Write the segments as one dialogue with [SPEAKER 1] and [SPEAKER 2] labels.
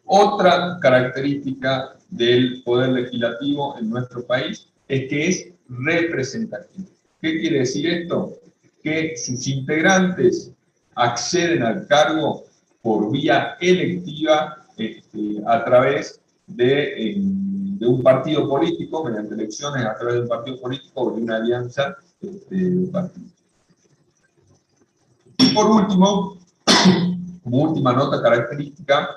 [SPEAKER 1] Otra característica del poder legislativo en nuestro país es que es representativo. ¿Qué quiere decir esto? Que sus integrantes acceden al cargo por vía electiva a través de un partido político, mediante elecciones a través de un partido político o de una alianza de partidos. Y por último, como última nota característica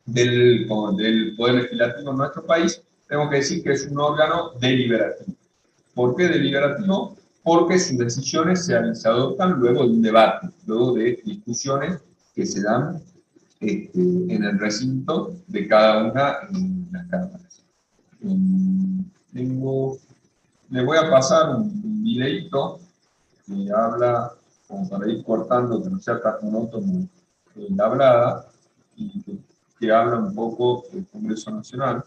[SPEAKER 1] del poder legislativo en nuestro país, tengo que decir que es un órgano deliberativo. ¿Por qué deliberativo? Porque sus decisiones se adoptan luego de un debate, luego de discusiones que se dan en el recinto de cada una de las cámaras. Le voy a pasar un videíto que habla, como para ir cortando, que no sea tan monótono la hablada, y que habla un poco del Congreso Nacional.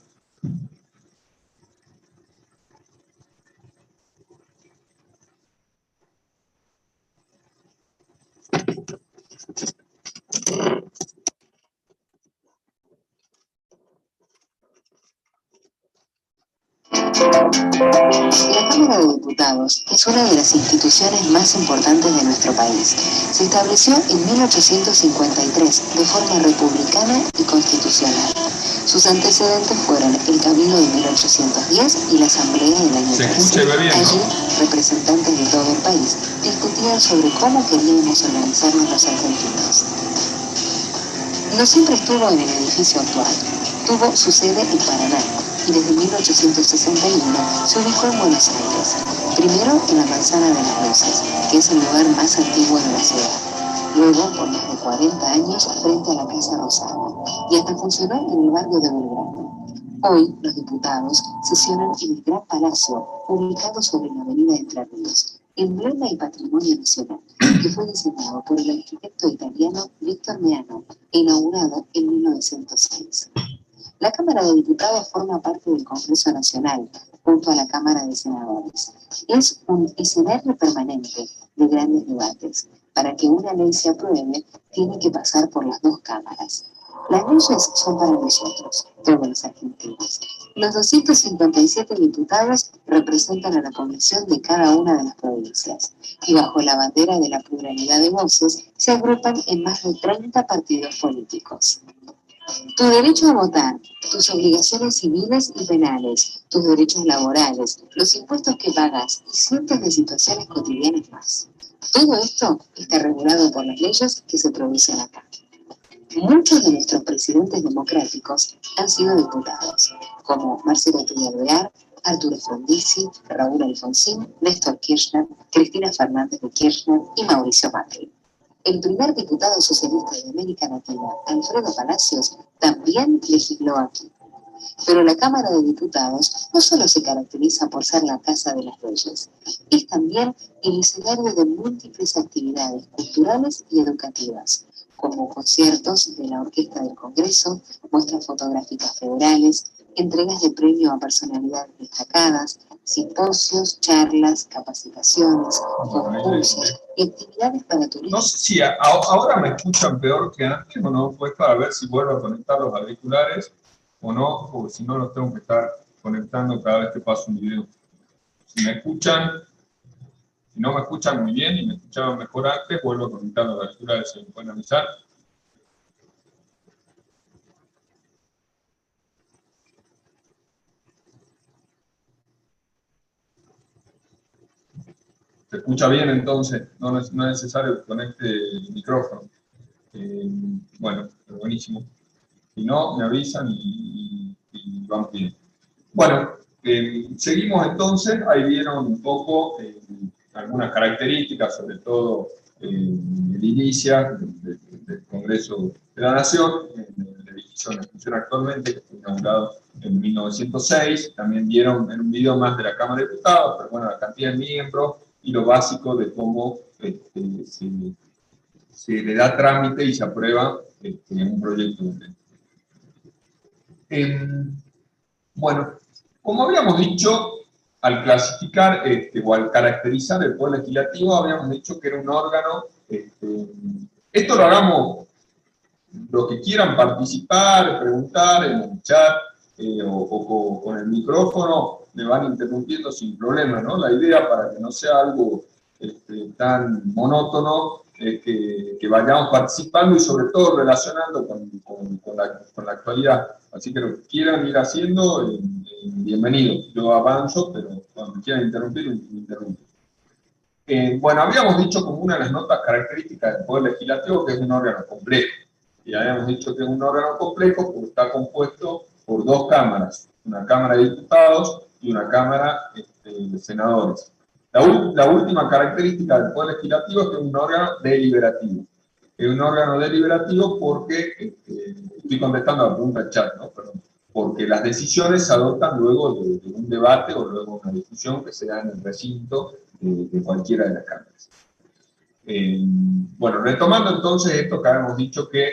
[SPEAKER 2] La Cámara de Diputados es una de las instituciones más importantes de nuestro país. Se estableció en 1853 de forma republicana y constitucional. Sus antecedentes fueron el Cabildo de 1810 y la Asamblea del año 13. Allí, representantes de todo el país discutían sobre cómo queríamos organizarnos los argentinos. No siempre estuvo en el edificio actual. Tuvo su sede en Paraná y desde 1861 se ubicó en Buenos Aires. Primero en la Manzana de las Luces, que es el lugar más antiguo de la ciudad. Luego, por más de 40 años, frente a la Casa Rosada. Y hasta funcionó en el barrio de Belgrano. Hoy, los diputados sesionan en el Gran Palacio, ubicado sobre la avenida Entre Ríos, emblema y patrimonio nacional, que fue diseñado por el arquitecto italiano Víctor Meano e inaugurado en 1906. La Cámara de Diputados forma parte del Congreso Nacional, junto a la Cámara de Senadores. Es un escenario permanente de grandes debates. Para que una ley se apruebe, tiene que pasar por las dos cámaras. Las leyes son para nosotros, todos los argentinos. Los 257 diputados representan a la población de cada una de las provincias, y bajo la bandera de la pluralidad de voces, se agrupan en más de 30 partidos políticos. Tu derecho a votar, tus obligaciones civiles y penales, tus derechos laborales, los impuestos que pagas y cientos de situaciones cotidianas más. Todo esto está regulado por las leyes que se producen acá. Muchos de nuestros presidentes democráticos han sido diputados, como Marcelo Tuyalvear, Arturo Frondizi, Raúl Alfonsín, Néstor Kirchner, Cristina Fernández de Kirchner y Mauricio Macri. El primer diputado socialista de América Latina, Alfredo Palacios, también legisló aquí. Pero la Cámara de Diputados no solo se caracteriza por ser la casa de las leyes, es también el escenario de múltiples actividades culturales y educativas, como conciertos de la Orquesta del Congreso, muestras fotográficas federales, entregas de premio a personalidades destacadas, simposios, charlas, capacitaciones, concursos y actividades para turistas.
[SPEAKER 1] No sé si ahora me escuchan peor que antes o no, pues para ver si vuelvo a conectar los auriculares o no, porque si no los tengo que estar conectando cada vez que paso un video. Si no me escuchan muy bien y me escuchaban mejor antes, vuelvo a conectar los auriculares, si me pueden avisar. ¿Se escucha bien entonces? No es necesario que conecte el micrófono. Bueno, buenísimo. Si no, me avisan y vamos bien. Bueno, seguimos entonces. Ahí vieron un poco algunas características, sobre todo el inicio del Congreso de la Nación, en el edificio donde funciona actualmente, que fue inaugurado en 1906. También vieron en un video más de la Cámara de Diputados, pero bueno, la cantidad de miembros y lo básico de cómo se le da trámite y se aprueba un proyecto de ley. Bueno, como habíamos dicho, al clasificar o al caracterizar el Poder Legislativo, habíamos dicho que era un órgano, esto lo hagamos los que quieran participar, preguntar en el chat o con el micrófono, me van interrumpiendo sin problema, ¿no? La idea, para que no sea algo tan monótono, es que vayamos participando y sobre todo relacionando con la actualidad. Así que lo que quieran ir haciendo, bienvenido. Yo avanzo, pero cuando quieran interrumpir, me interrumpen. Bueno, habíamos dicho como una de las notas características del Poder Legislativo que es un órgano complejo. Y habíamos dicho que es un órgano complejo porque está compuesto por dos cámaras, una Cámara de Diputados y una Cámara de Senadores. La última característica del Poder Legislativo es que es un órgano deliberativo. Es un órgano deliberativo porque, estoy contestando a la pregunta del chat, ¿no? Perdón, porque las decisiones se adoptan luego de un debate o luego de una discusión que se da en el recinto de cualquiera de las cámaras. Bueno, retomando entonces esto que habíamos dicho que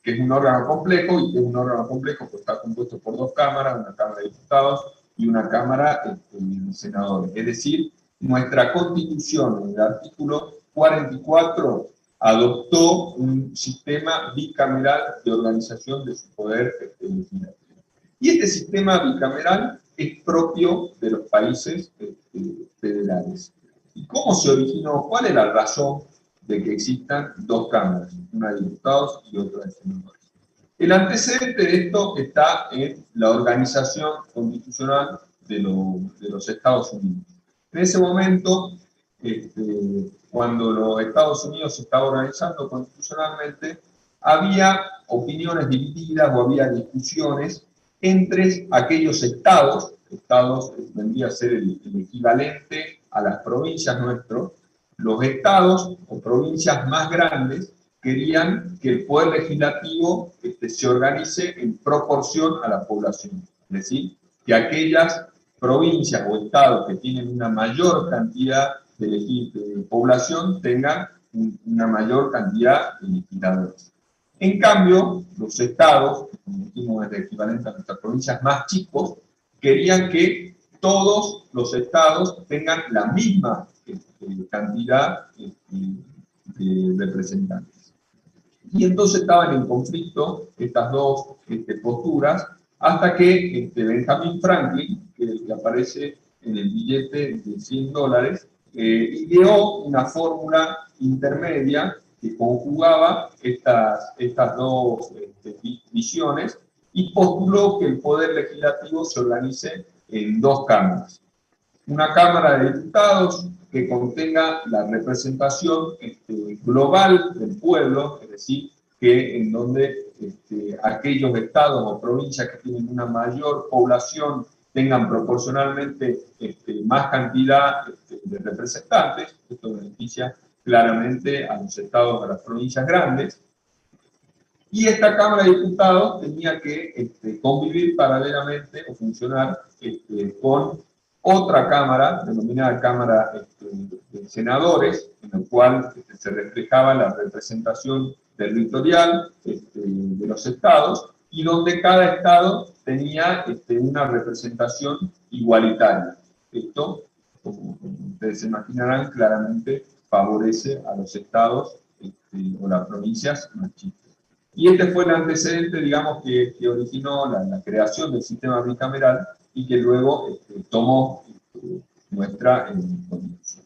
[SPEAKER 1] es un órgano complejo, y que es un órgano complejo porque está compuesto por dos cámaras, una Cámara de Diputados y una Cámara de Senadores. Es decir, nuestra Constitución, en el artículo 44, adoptó un sistema bicameral de organización de su poder legislativo. Y este sistema bicameral es propio de los países federales. ¿Y cómo se originó? ¿Cuál es la razón de que existan dos cámaras, una de diputados y otra de senadores? El antecedente de esto está en la organización constitucional de los Estados Unidos. En ese momento, cuando los Estados Unidos se estaba organizando constitucionalmente, había opiniones divididas o había discusiones entre aquellos estados vendría a ser el equivalente a las provincias nuestros. Los estados o provincias más grandes querían que el poder legislativo se organice en proporción a la población, es decir, que aquellas provincias o estados que tienen una mayor cantidad de población tengan una mayor cantidad de legisladores. En cambio, los estados, como dijimos, es el equivalente a nuestras provincias más chicos, querían que todos los estados tengan la misma cantidad de representantes. Y entonces estaban en conflicto estas dos posturas, hasta que Benjamin Franklin, que aparece en el billete de $100, ideó una fórmula intermedia que conjugaba estas dos visiones y postuló que el poder legislativo se organice en dos cámaras. Una Cámara de Diputados que contenga la representación global del pueblo, es decir, que en donde aquellos estados o provincias que tienen una mayor población tengan proporcionalmente más cantidad de representantes. Esto beneficia claramente a los estados, a las provincias grandes. Y esta Cámara de Diputados tenía que convivir paralelamente o funcionar con otra Cámara, denominada Cámara de Senadores, en la cual se reflejaba la representación territorial de los estados, y donde cada estado tenía una representación igualitaria. Esto, como ustedes se imaginarán, claramente favorece a los estados o las provincias más chicas. Y este fue el antecedente, digamos, que originó la creación del sistema bicameral y que luego tomó nuestra Constitución.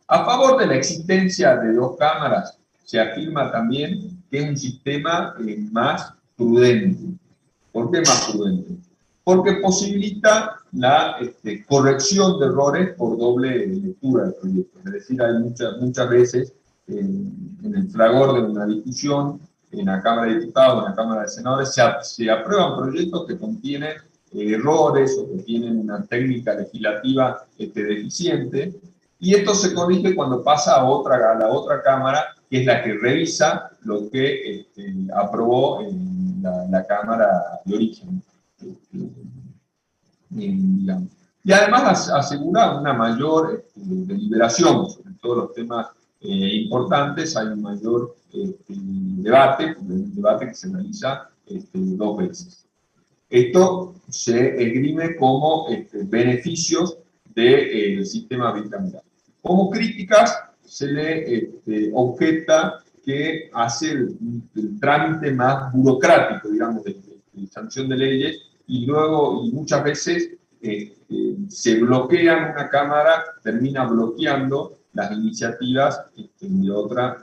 [SPEAKER 1] A favor de la existencia de dos cámaras, se afirma también que es un sistema más prudente. ¿Por qué más prudente? Porque posibilita la corrección de errores por doble lectura del proyecto. Es decir, hay muchas veces en el fragor de una discusión en la Cámara de Diputados, en la Cámara de Senadores, se aprueban proyectos que contienen errores o que tienen una técnica legislativa deficiente, y esto se corrige cuando pasa a la otra Cámara, que es la que revisa lo que aprobó en la Cámara de origen. Digamos. Y además asegura una mayor deliberación sobre todos los temas importantes. Hay un mayor debate, un debate que se realiza dos veces. Esto se esgrime como beneficios del sistema bicameral. Como críticas se le objeta que hace el trámite más burocrático, digamos, de sanción de leyes, y luego, y muchas veces, se bloquean una Cámara, termina bloqueando las iniciativas de otra.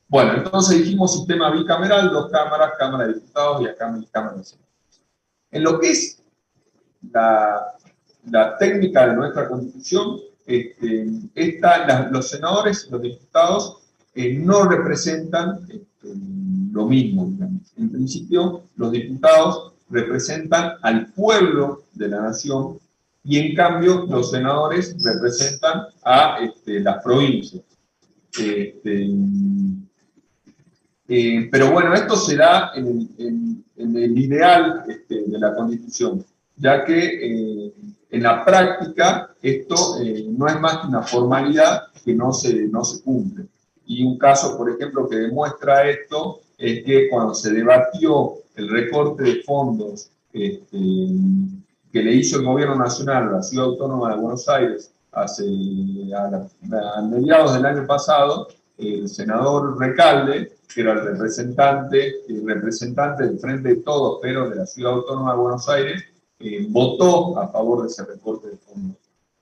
[SPEAKER 1] Bueno, entonces dijimos sistema bicameral, dos cámaras, Cámara de Diputados y acá Cámara de Senadores. En lo que es la técnica de nuestra Constitución, los senadores y los diputados no representan lo mismo, digamos. En principio, los diputados representan al pueblo de la nación y en cambio los senadores representan a las provincias. Pero bueno, esto se da en el ideal de la Constitución, ya que en la práctica esto no es más que una formalidad que no se cumple. Y un caso, por ejemplo, que demuestra esto es que cuando se debatió el recorte de fondos que le hizo el Gobierno Nacional a la Ciudad Autónoma de Buenos Aires a mediados del año pasado, el senador Recalde, que era el representante del Frente de Todos, pero de la Ciudad Autónoma de Buenos Aires, votó a favor de ese recorte de fondos.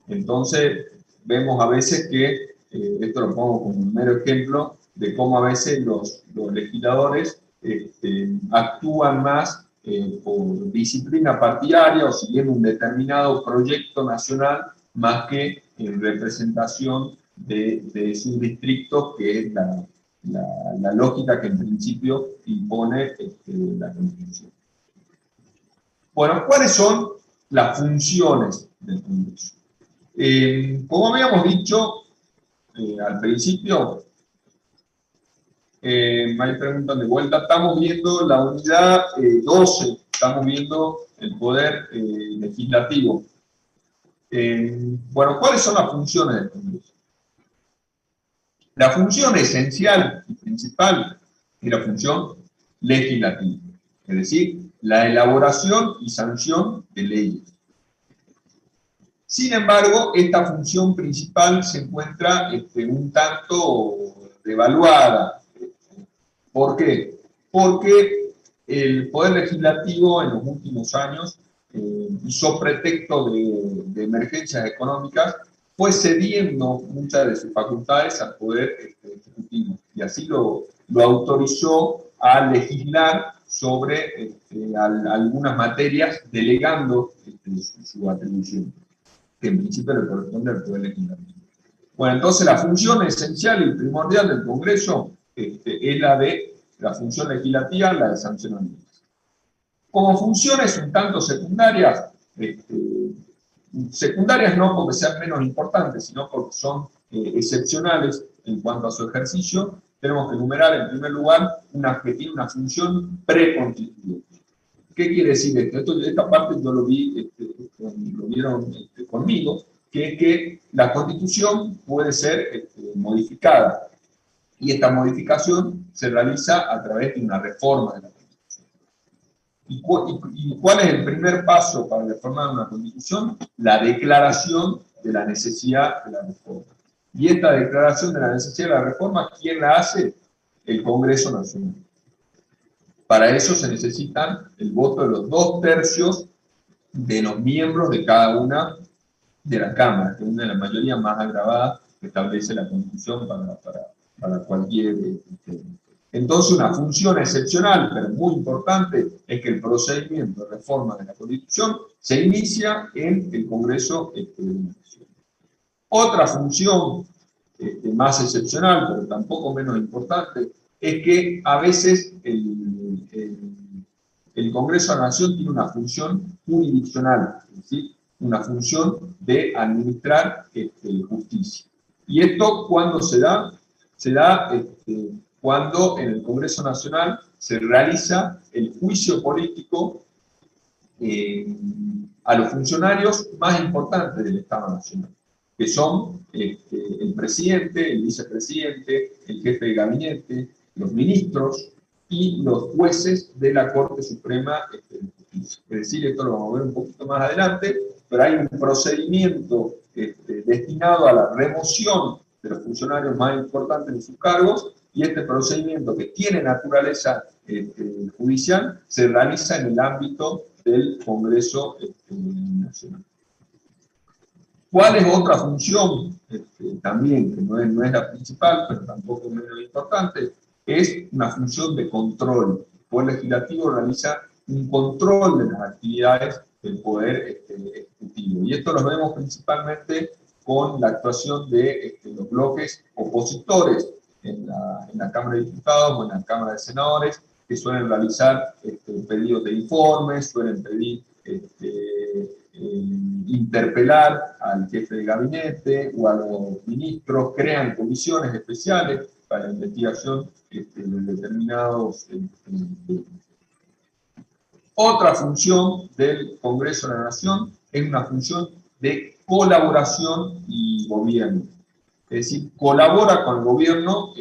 [SPEAKER 1] Entonces, vemos a veces que, esto lo pongo como un mero ejemplo, de cómo a veces los legisladores actúan más por disciplina partidaria o siguiendo un determinado proyecto nacional más que en representación de sus distritos, que es la lógica que en principio impone la Constitución. Bueno, ¿cuáles son las funciones del Congreso? Como habíamos dicho al principio, me preguntan de vuelta, estamos viendo la unidad 12, estamos viendo el poder legislativo. Bueno, ¿cuáles son las funciones del Congreso? La función esencial y principal es la función legislativa, es decir, la elaboración y sanción de leyes. Sin embargo, esta función principal se encuentra un tanto devaluada. ¿Por qué? Porque el Poder Legislativo en los últimos años, hizo pretexto de emergencias económicas, fue cediendo muchas de sus facultades al Poder Ejecutivo, y así lo autorizó a legislar sobre algunas materias, delegando su atribución, que en principio le corresponde al Poder Legislativo. Bueno, entonces la función esencial y primordial del Congreso es la función legislativa, la de sancionamiento. Como funciones un tanto secundarias, secundarias no porque sean menos importantes, sino porque son excepcionales en cuanto a su ejercicio, tenemos que enumerar en primer lugar una que tiene una función preconstituyente. ¿Qué quiere decir esto? Esta parte yo lo vi, lo vieron conmigo, que es que la Constitución puede ser modificada, y esta modificación se realiza a través de una reforma de la Constitución. ¿Y cuál es el primer paso para reformar una Constitución? La declaración de la necesidad de la reforma. Y esta declaración de la necesidad de la reforma, ¿quién la hace? El Congreso Nacional. Para eso se necesitan el voto de los 2/3 de los miembros de cada una de las cámaras, que es una de las mayorías más agravadas que establece la Constitución para cualquier. Entonces, una función excepcional, pero muy importante, es que el procedimiento de reforma de la Constitución se inicia en el Congreso de la Nación. Otra función más excepcional, pero tampoco menos importante, es que a veces el Congreso de la Nación tiene una función jurisdiccional, es decir, una función de administrar justicia. ¿Y esto cuándo se da? Se da cuando en el Congreso Nacional se realiza el juicio político a los funcionarios más importantes del Estado Nacional, que son el presidente, el vicepresidente, el jefe de gabinete, los ministros y los jueces de la Corte Suprema de Justicia. Es decir, esto lo vamos a ver un poquito más adelante, pero hay un procedimiento destinado a la remoción de los funcionarios más importantes de sus cargos, y este procedimiento, que tiene naturaleza judicial, se realiza en el ámbito del Congreso Nacional. ¿Cuál es otra función? También, que no es la principal, pero tampoco menos importante, es una función de control. El Poder Legislativo realiza un control de las actividades del Poder Ejecutivo. Y esto lo vemos principalmente con la actuación de los bloques opositores en la Cámara de Diputados o en la Cámara de Senadores, que suelen realizar pedidos de informes, suelen pedir interpelar al jefe de gabinete o a los ministros, crean comisiones especiales para la investigación de determinados temas. Otra función del Congreso de la Nación es una función de colaboración y gobierno. Es decir, colabora con el gobierno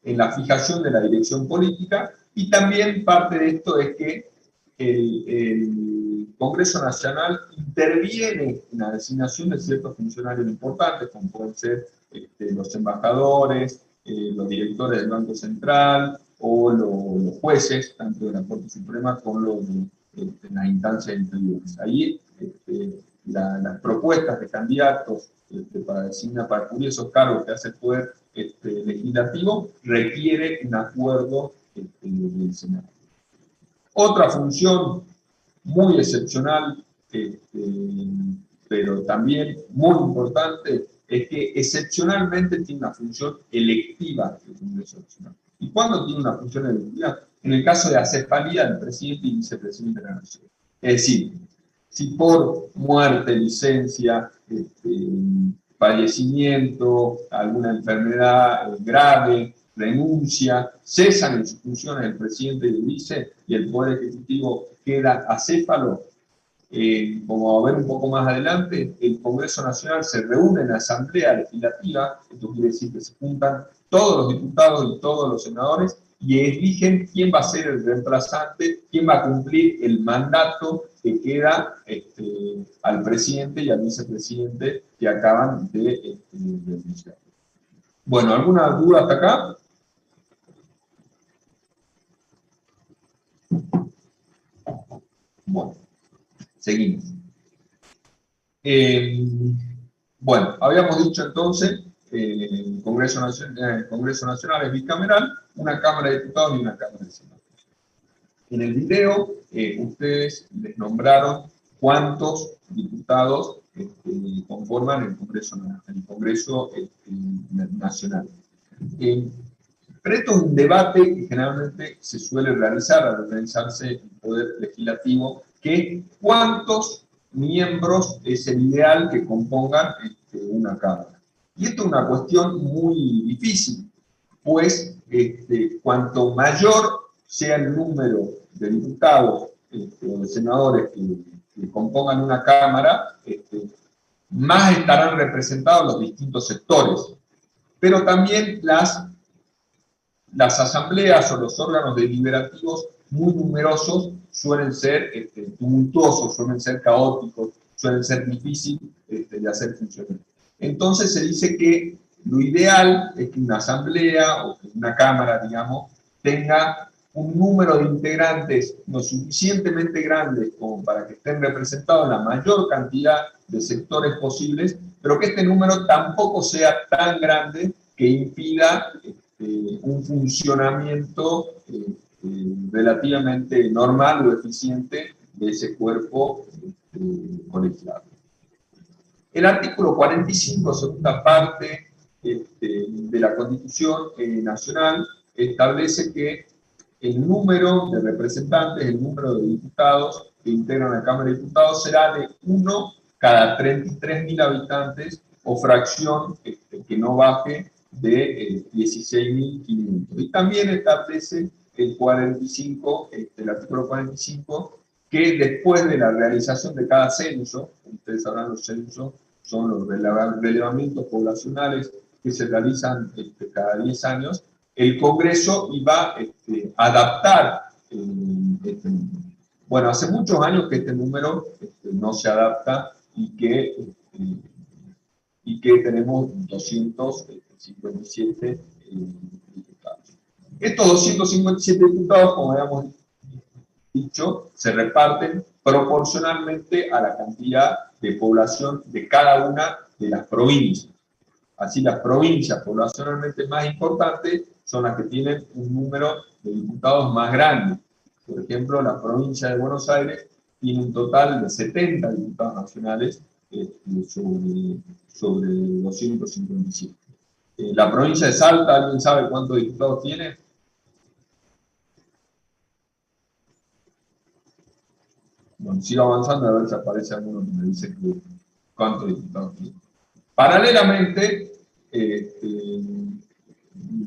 [SPEAKER 1] en la fijación de la dirección política, y también parte de esto es que el Congreso Nacional interviene en la designación de ciertos funcionarios importantes, como pueden ser los embajadores, los directores del Banco Central, o los jueces, tanto de la Corte Suprema como los de las instancias inferiores. Ahí las propuestas de candidatos para designar, para cubrir esos cargos que hace el Poder Legislativo, requiere un acuerdo del Senado. Otra función muy excepcional, pero también muy importante, es que excepcionalmente tiene una función electiva del Congreso Nacional. ¿Y cuándo tiene una función electiva? En el caso de acefalía del presidente y vicepresidente de la Nación. Es decir, si por muerte, licencia, fallecimiento, alguna enfermedad grave, renuncia, cesan en sus funciones el presidente y el vice, y el Poder Ejecutivo queda acéfalo, como va a ver un poco más adelante, el Congreso Nacional se reúne en la Asamblea Legislativa, esto quiere decir que se juntan todos los diputados y todos los senadores, y eligen quién va a ser el reemplazante, quién va a cumplir el mandato que queda al presidente y al vicepresidente que acaban de renunciar. Bueno, ¿alguna duda hasta acá? Bueno, seguimos. Bueno, habíamos dicho entonces, el Congreso Nacional es bicameral, una Cámara de Diputados y una Cámara de Senadores. En el video, ustedes les nombraron cuántos diputados conforman el Congreso Nacional. Pero esto es un debate que generalmente se suele realizar al realizarse el Poder Legislativo, que cuántos miembros es el ideal que compongan una Cámara. Y esto es una cuestión muy difícil, pues cuanto mayor sea el número de diputados o de senadores que compongan una Cámara, más estarán representados los distintos sectores. Pero también las asambleas o los órganos deliberativos muy numerosos suelen ser tumultuosos, suelen ser caóticos, suelen ser difíciles de hacer funcionar. Entonces se dice que lo ideal es que una asamblea o que una cámara, digamos, tenga un número de integrantes lo suficientemente grande como para que estén representados la mayor cantidad de sectores posibles, pero que este número tampoco sea tan grande que impida un funcionamiento relativamente normal o eficiente de ese cuerpo colegiado. El artículo 45, segunda parte de la Constitución Nacional, establece que el número de representantes, el número de diputados que integran la Cámara de Diputados será de 1 cada 33.000 habitantes o fracción que no baje de 16.500. Y también establece el 45, el artículo 45, que después de la realización de cada censo, ustedes sabrán, los censos son los relevamientos poblacionales que se realizan cada 10 años, el Congreso iba a adaptar este número. Bueno, hace muchos años que este número no se adapta y que y que tenemos 257 diputados. Estos 257 diputados, como habíamos dicho, se reparten proporcionalmente a la cantidad de población de cada una de las provincias. Así, las provincias poblacionalmente más importantes son las que tienen un número de diputados más grande. Por ejemplo, la provincia de Buenos Aires tiene un total de 70 diputados nacionales sobre 257. La provincia de Salta, ¿alguien sabe cuántos diputados tiene? Bueno, sigo avanzando a ver si aparece alguno que me dice cuántos diputados tiene. Paralelamente,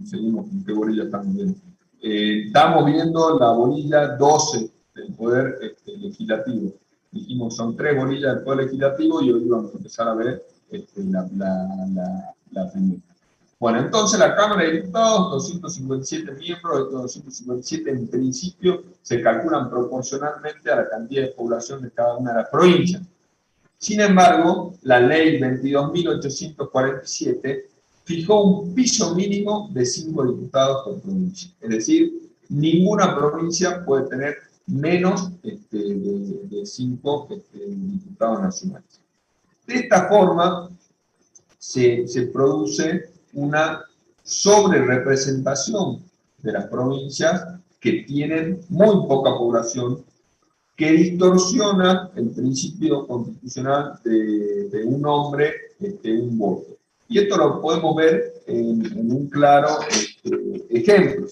[SPEAKER 1] seguimos con qué bolilla estamos viendo. Estamos viendo la bolilla 12 del Poder Legislativo. Dijimos, son 3 bolillas del Poder Legislativo y hoy vamos a empezar a ver la primera. Bueno, entonces la Cámara de Diputados, 257 miembros, de estos 257 en principio se calculan proporcionalmente a la cantidad de población de cada una de las provincias. Sin embargo, la ley 22.847 fijó un piso mínimo de 5 diputados por provincia. Es decir, ninguna provincia puede tener menos de 5 diputados nacionales. De esta forma, se produce una sobrerepresentación de las provincias que tienen muy poca población, que distorsiona el principio constitucional de un hombre, un voto. Y esto lo podemos ver en un claro ejemplo,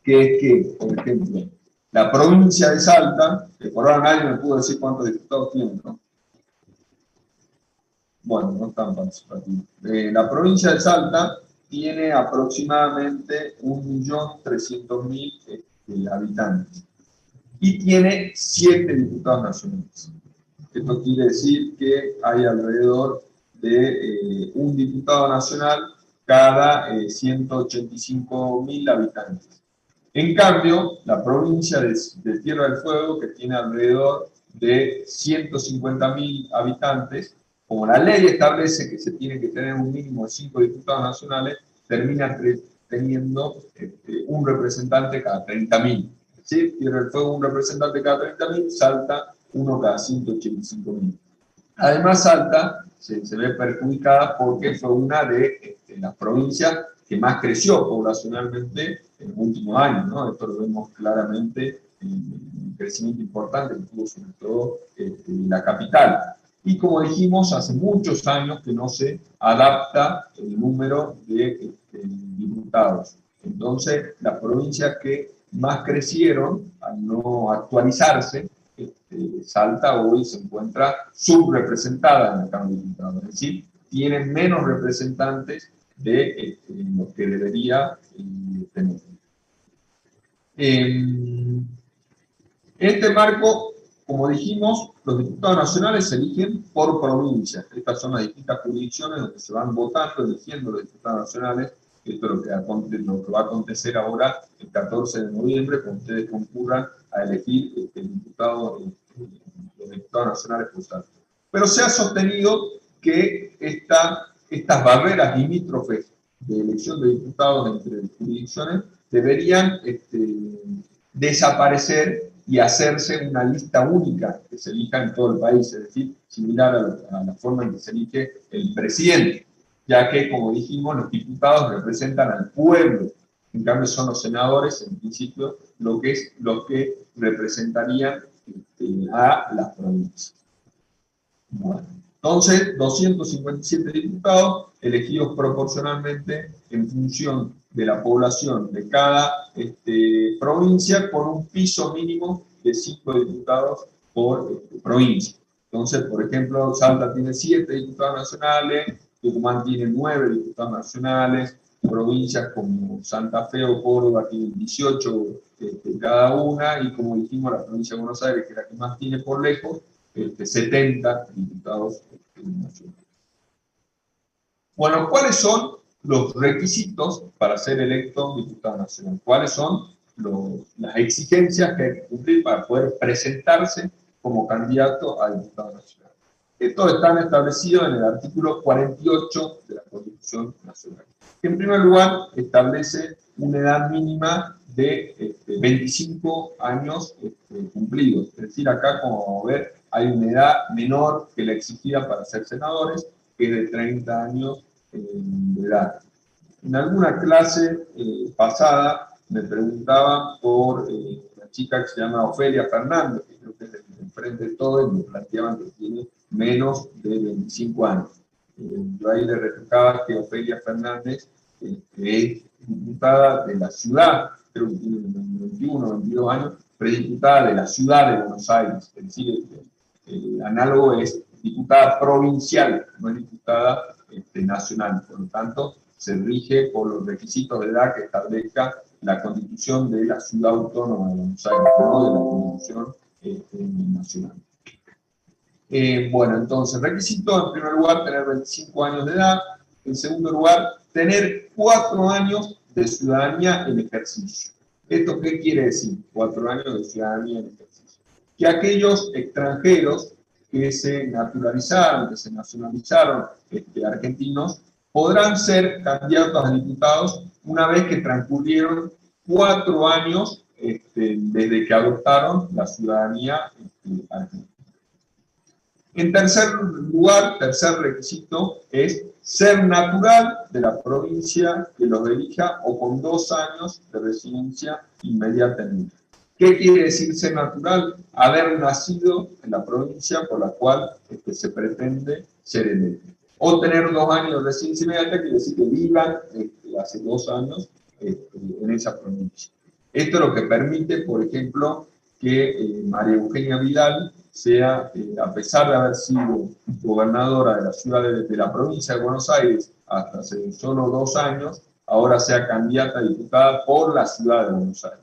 [SPEAKER 1] que es que, por ejemplo, la provincia de Salta, que por ahora nadie me pudo decir cuántos diputados tiene, ¿no? Bueno, no tan participativos. La provincia de Salta tiene aproximadamente 1.300.000 habitantes y tiene 7 diputados nacionales. Esto quiere decir que hay alrededor de un diputado nacional cada 185.000 habitantes. En cambio, la provincia de Tierra del Fuego, que tiene alrededor de 150.000 habitantes, como la ley establece que se tiene que tener un mínimo de 5 diputados nacionales, termina teniendo un representante cada 30.000. ¿Sí? Tierra del Fuego un representante cada 30.000, Salta uno cada 185.000. Además, Salta se ve perjudicada porque fue una de las provincias que más creció poblacionalmente en los últimos años, ¿no? Esto lo vemos claramente en un crecimiento importante que tuvo sobre todo la capital. Y como dijimos, hace muchos años que no se adapta el número de diputados. Entonces, las provincias que más crecieron, al no actualizarse, Salta hoy se encuentra subrepresentada en la Cámara de Diputados, es decir, tiene menos representantes de los que debería tener. En este marco, como dijimos, los diputados nacionales se eligen por provincia. Estas son las distintas jurisdicciones donde se van votando, eligiendo los diputados nacionales. Esto es lo que va a acontecer ahora el 14 de noviembre, cuando ustedes concurran a elegir los diputados nacionales por Salta. Pero se ha sostenido que estas barreras limítrofes de elección de diputados entre jurisdicciones deberían desaparecer y hacerse una lista única que se elija en todo el país, es decir, similar a la forma en que se elige el presidente, ya que, como dijimos, los diputados representan al pueblo, en cambio son los senadores, en principio, los que representarían a las provincias. Bueno, entonces, 257 diputados elegidos proporcionalmente en función de la población de cada provincia, con un piso mínimo de 5 diputados por provincia. Entonces, por ejemplo, Salta tiene 7 diputados nacionales, Tucumán tiene 9 diputados nacionales, provincias como Santa Fe o Córdoba tienen 18 cada una, y como dijimos, la provincia de Buenos Aires, que es la que más tiene por lejos, 70 diputados nacionales. Bueno, ¿cuáles son los requisitos para ser electo diputado nacional? ¿Cuáles son las exigencias que hay que cumplir para poder presentarse como candidato a diputado nacional? Estos están establecidos en el artículo 48 de la Constitución Nacional, que en primer lugar establece una edad mínima de 25 años cumplidos. Es decir, acá, como vamos a ver, hay una edad menor que la exigida para ser senadores, que es de 30 años de edad. En alguna clase pasada me preguntaban por una chica que se llama Ofelia Fernández, que creo que es el frente de todo, y me planteaban que tiene menos de 25 años. Yo ahí le reflejaba que Ofelia Fernández es diputada de la ciudad, creo que tiene 21 o 22 años, pero es diputada de la ciudad de Buenos Aires, es decir, el análogo es diputada provincial, no es diputada nacional, por lo tanto, se rige por los requisitos de edad que establezca la Constitución de la Ciudad Autónoma de Buenos Aires, no de la Constitución nacional. Bueno, entonces, requisito, en primer lugar, tener 25 años de edad. En segundo lugar, tener 4 años de ciudadanía en ejercicio. ¿Esto qué quiere decir? 4 años de ciudadanía en ejercicio. Que aquellos extranjeros que se naturalizaron, que se nacionalizaron argentinos, podrán ser candidatos a diputados una vez que transcurrieron 4 años desde que adoptaron la ciudadanía argentina. En tercer lugar, tercer requisito, es ser natural de la provincia que los elija o con 2 años de residencia inmediata en ella. ¿Qué quiere decir ser natural? Haber nacido en la provincia por la cual se pretende ser electo. O tener 2 años de residencia inmediata, quiere decir que vivan hace 2 años en esa provincia. Esto es lo que permite, por ejemplo, que María Eugenia Vidal sea, a pesar de haber sido gobernadora de la ciudad de la provincia de Buenos Aires hasta hace solo 2 años, ahora sea candidata a diputada por la ciudad de Buenos Aires.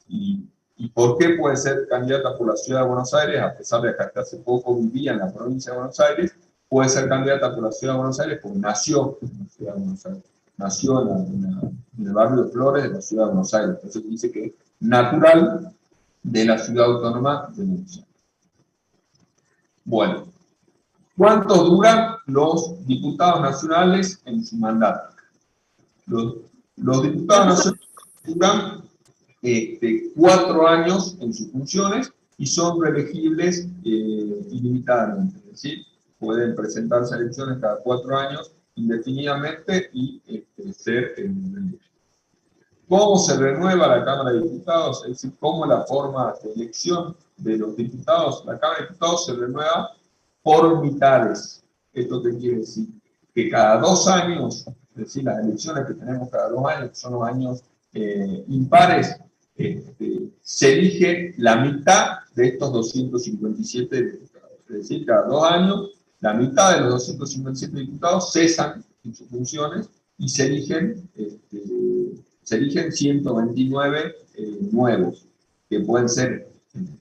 [SPEAKER 1] ¿Y por qué puede ser candidata por la ciudad de Buenos Aires, a pesar de que hasta hace poco vivía en la provincia de Buenos Aires? Puede ser candidata por la ciudad de Buenos Aires porque nació en la ciudad de Buenos Aires. Nació en el barrio de Flores de la ciudad de Buenos Aires. Entonces dice que es natural de la ciudad autónoma de Buenos Aires. Bueno, ¿cuánto duran los diputados nacionales en su mandato? Los diputados nacionales duran 4 años en sus funciones y son reelegibles ilimitadamente, es decir, pueden presentarse a elecciones cada 4 años indefinidamente y ser reelegidos. ¿Cómo se renueva la Cámara de Diputados? Es decir, ¿cómo es la forma de elección de los diputados? La Cámara de Diputados se renueva por mitades. ¿Esto qué quiere decir? Que cada 2 años, es decir, las elecciones que tenemos cada 2 años, que son los años impares, se elige la mitad de estos 257 diputados. Es decir, cada 2 años, la mitad de los 257 diputados cesan en sus funciones y se eligen 129 nuevos, que pueden ser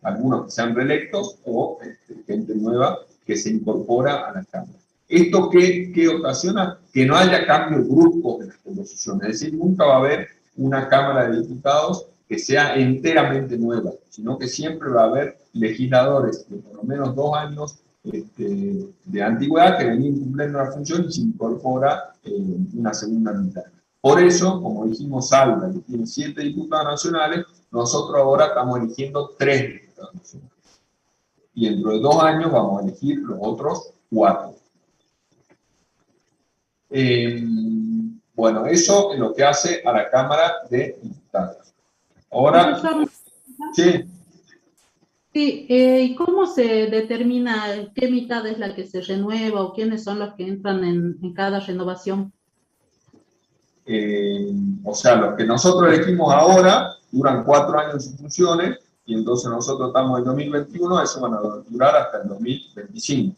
[SPEAKER 1] algunos que sean reelectos o gente nueva que se incorpora a la Cámara. ¿Esto qué ocasiona? Que no haya cambios bruscos de las composiciones, es decir, nunca va a haber una Cámara de Diputados que sea enteramente nueva, sino que siempre va a haber legisladores de por lo menos 2 años de antigüedad que venían cumpliendo una función y se incorpora una segunda mitad. Por eso, como dijimos, Salva, que tiene 7 diputados nacionales, nosotros ahora estamos eligiendo 3 diputados nacionales. Y dentro de 2 años vamos a elegir los otros 4. Bueno, eso es lo que hace a la Cámara de Diputados. Ahora,
[SPEAKER 3] profesor,
[SPEAKER 1] sí.
[SPEAKER 3] Sí, ¿y cómo se determina qué mitad es la que se renueva o quiénes son los que entran en cada renovación?
[SPEAKER 1] O sea, los que nosotros elegimos ahora duran 4 años en sus funciones y entonces nosotros estamos en 2021, eso van a durar hasta el 2025.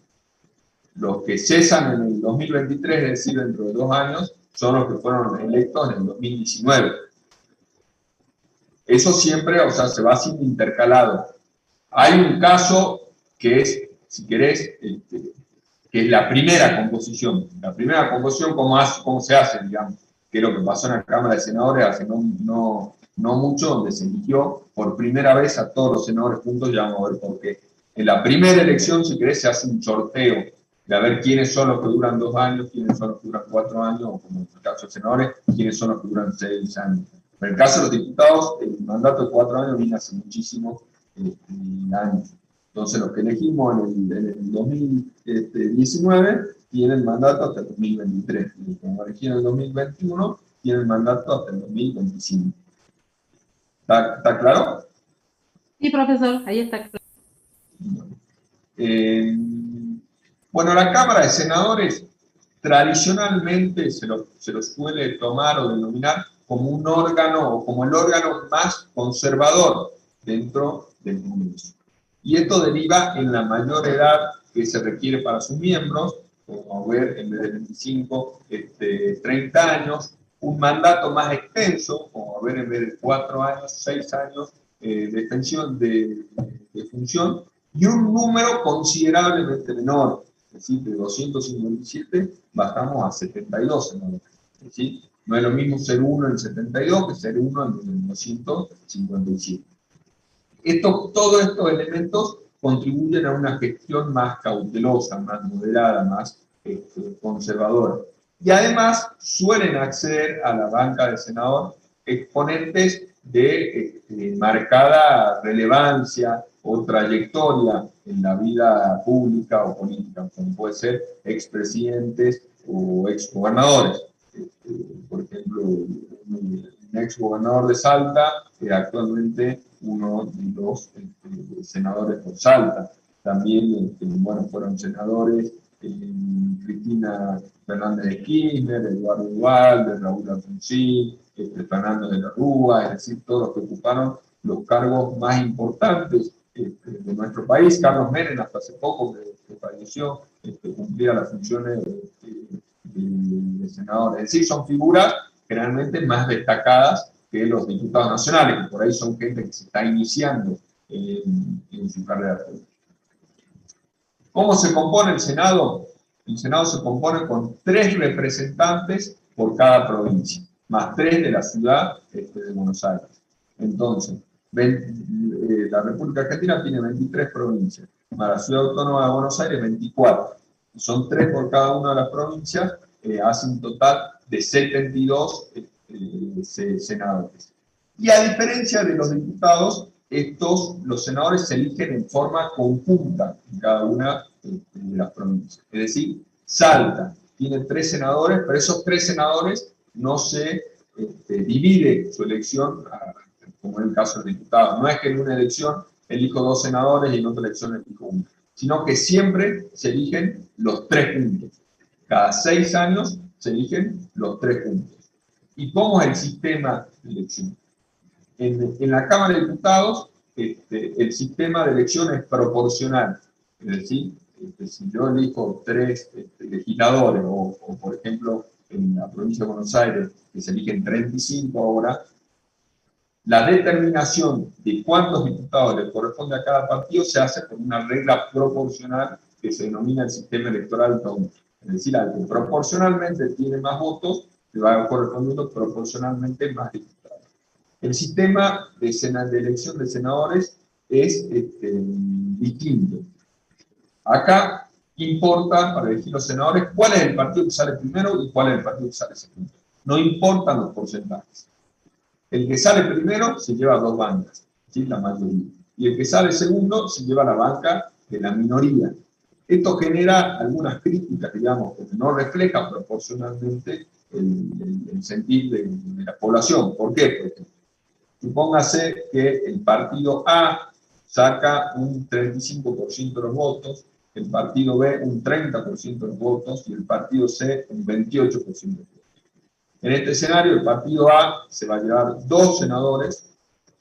[SPEAKER 1] Los que cesan en el 2023, es decir, dentro de 2 años, son los que fueron electos en el 2019. Eso siempre, o sea, se va haciendo intercalado. Hay un caso que es, si querés, que es la primera composición. La primera composición, ¿cómo se hace, digamos? Que es lo que pasó en la Cámara de Senadores hace no mucho, donde se eligió por primera vez a todos los senadores juntos, ya vamos a ver por qué. En la primera elección, si querés, se hace un sorteo de a ver quiénes son los que duran 2 años, quiénes son los que duran 4 años, o como en el caso de senadores, quiénes son los que duran 6 años. En el caso de los diputados, el mandato de 4 años viene hace muchísimos años. Entonces, los que elegimos en el 2019 tienen mandato hasta el 2023. Y los que elegimos en el 2021 tienen mandato hasta el 2025. ¿Está claro?
[SPEAKER 3] Sí, profesor, ahí está claro.
[SPEAKER 1] Bueno, la Cámara de Senadores tradicionalmente se lo suele tomar o denominar como un órgano o como el órgano más conservador dentro del Congreso. Y esto deriva en la mayor edad que se requiere para sus miembros, como ver, en vez de 25, 30 años, un mandato más extenso, como ver, en vez de 4 años, 6 años de extensión de función, y un número considerablemente menor, es decir, de 257 bajamos a 72 senadores. Es decir, no es lo mismo ser 1 en 72 que ser 1 en 257. Todos estos elementos contribuyen a una gestión más cautelosa, más moderada, más conservadora. Y además suelen acceder a la banca de senador exponentes de marcada relevancia o trayectoria en la vida pública o política, como puede ser expresidentes o exgobernadores. Por ejemplo, un exgobernador de Salta, actualmente uno de los senadores por Salta. También, bueno, fueron senadores Cristina Fernández de Kirchner, Eduardo Duhalde, Raúl Alfonsín, Fernando de la Rúa, es decir, todos los que ocuparon los cargos más importantes de nuestro país. Carlos Menem, hasta hace poco que falleció, cumplía las funciones de senador. Es decir, son figuras generalmente más destacadas que los diputados nacionales, que por ahí son gente que se está iniciando en su carrera política. ¿Cómo se compone el Senado? El Senado se compone con 3 representantes por cada provincia, más 3 de la ciudad de Buenos Aires. Entonces, la República Argentina tiene 23 provincias, más la Ciudad Autónoma de Buenos Aires 24. Son 3 por cada una de las provincias, hace un total de 72 senadores. Y a diferencia de los diputados, los senadores se eligen en forma conjunta en cada una de las provincias. Es decir, Salta tiene 3 senadores, pero esos 3 senadores no se divide su elección como en el caso del diputado. No es que en una elección elijo 2 senadores y en otra elección elijo 1, sino que siempre se eligen los 3 juntos. Cada 6 años se eligen los 3 juntos. ¿Y cómo es el sistema de elección? En la Cámara de Diputados, el sistema de elección es proporcional. Es decir, si yo elijo 3 legisladores, o por ejemplo, en la provincia de Buenos Aires, que se eligen 35 ahora, la determinación de cuántos diputados le corresponde a cada partido se hace por una regla proporcional que se denomina el sistema electoral tonto. Es decir, al que proporcionalmente tiene más votos, le va correspondiendo proporcionalmente más diputados. El sistema de elección de senadores es distinto. Acá importa, para elegir los senadores, cuál es el partido que sale primero y cuál es el partido que sale segundo. No importan los porcentajes. El que sale primero se lleva 2 bancas, ¿sí? La mayoría. Y el que sale segundo se lleva la banca de la minoría. Esto genera algunas críticas, digamos, porque no refleja proporcionalmente el sentir de la población. ¿Por qué? Porque supóngase que el partido A saca un 35% de los votos, el partido B un 30% de los votos y el partido C un 28% de los votos. En este escenario, el partido A se va a llevar 2 senadores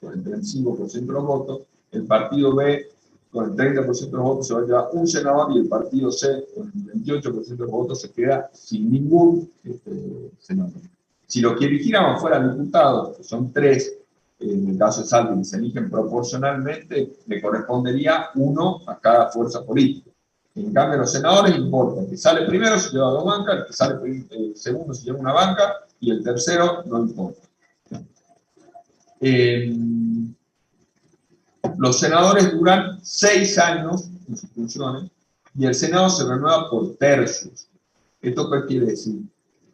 [SPEAKER 1] con el 35% de los votos, el partido B con el 30% de los votos se va a llevar un senador y el partido C con el 28% de los votos se queda sin ningún senador. Si los que eligiéramos fueran diputados, que son 3, en el caso de Salta, que se eligen proporcionalmente, le correspondería 1 a cada fuerza política. En cambio, los senadores importa. El que sale primero se lleva 2 bancas, el que sale segundo se lleva 1 banca y el tercero no importa. Los senadores duran 6 años en sus funciones, y el Senado se renueva por tercios. ¿Esto qué quiere decir?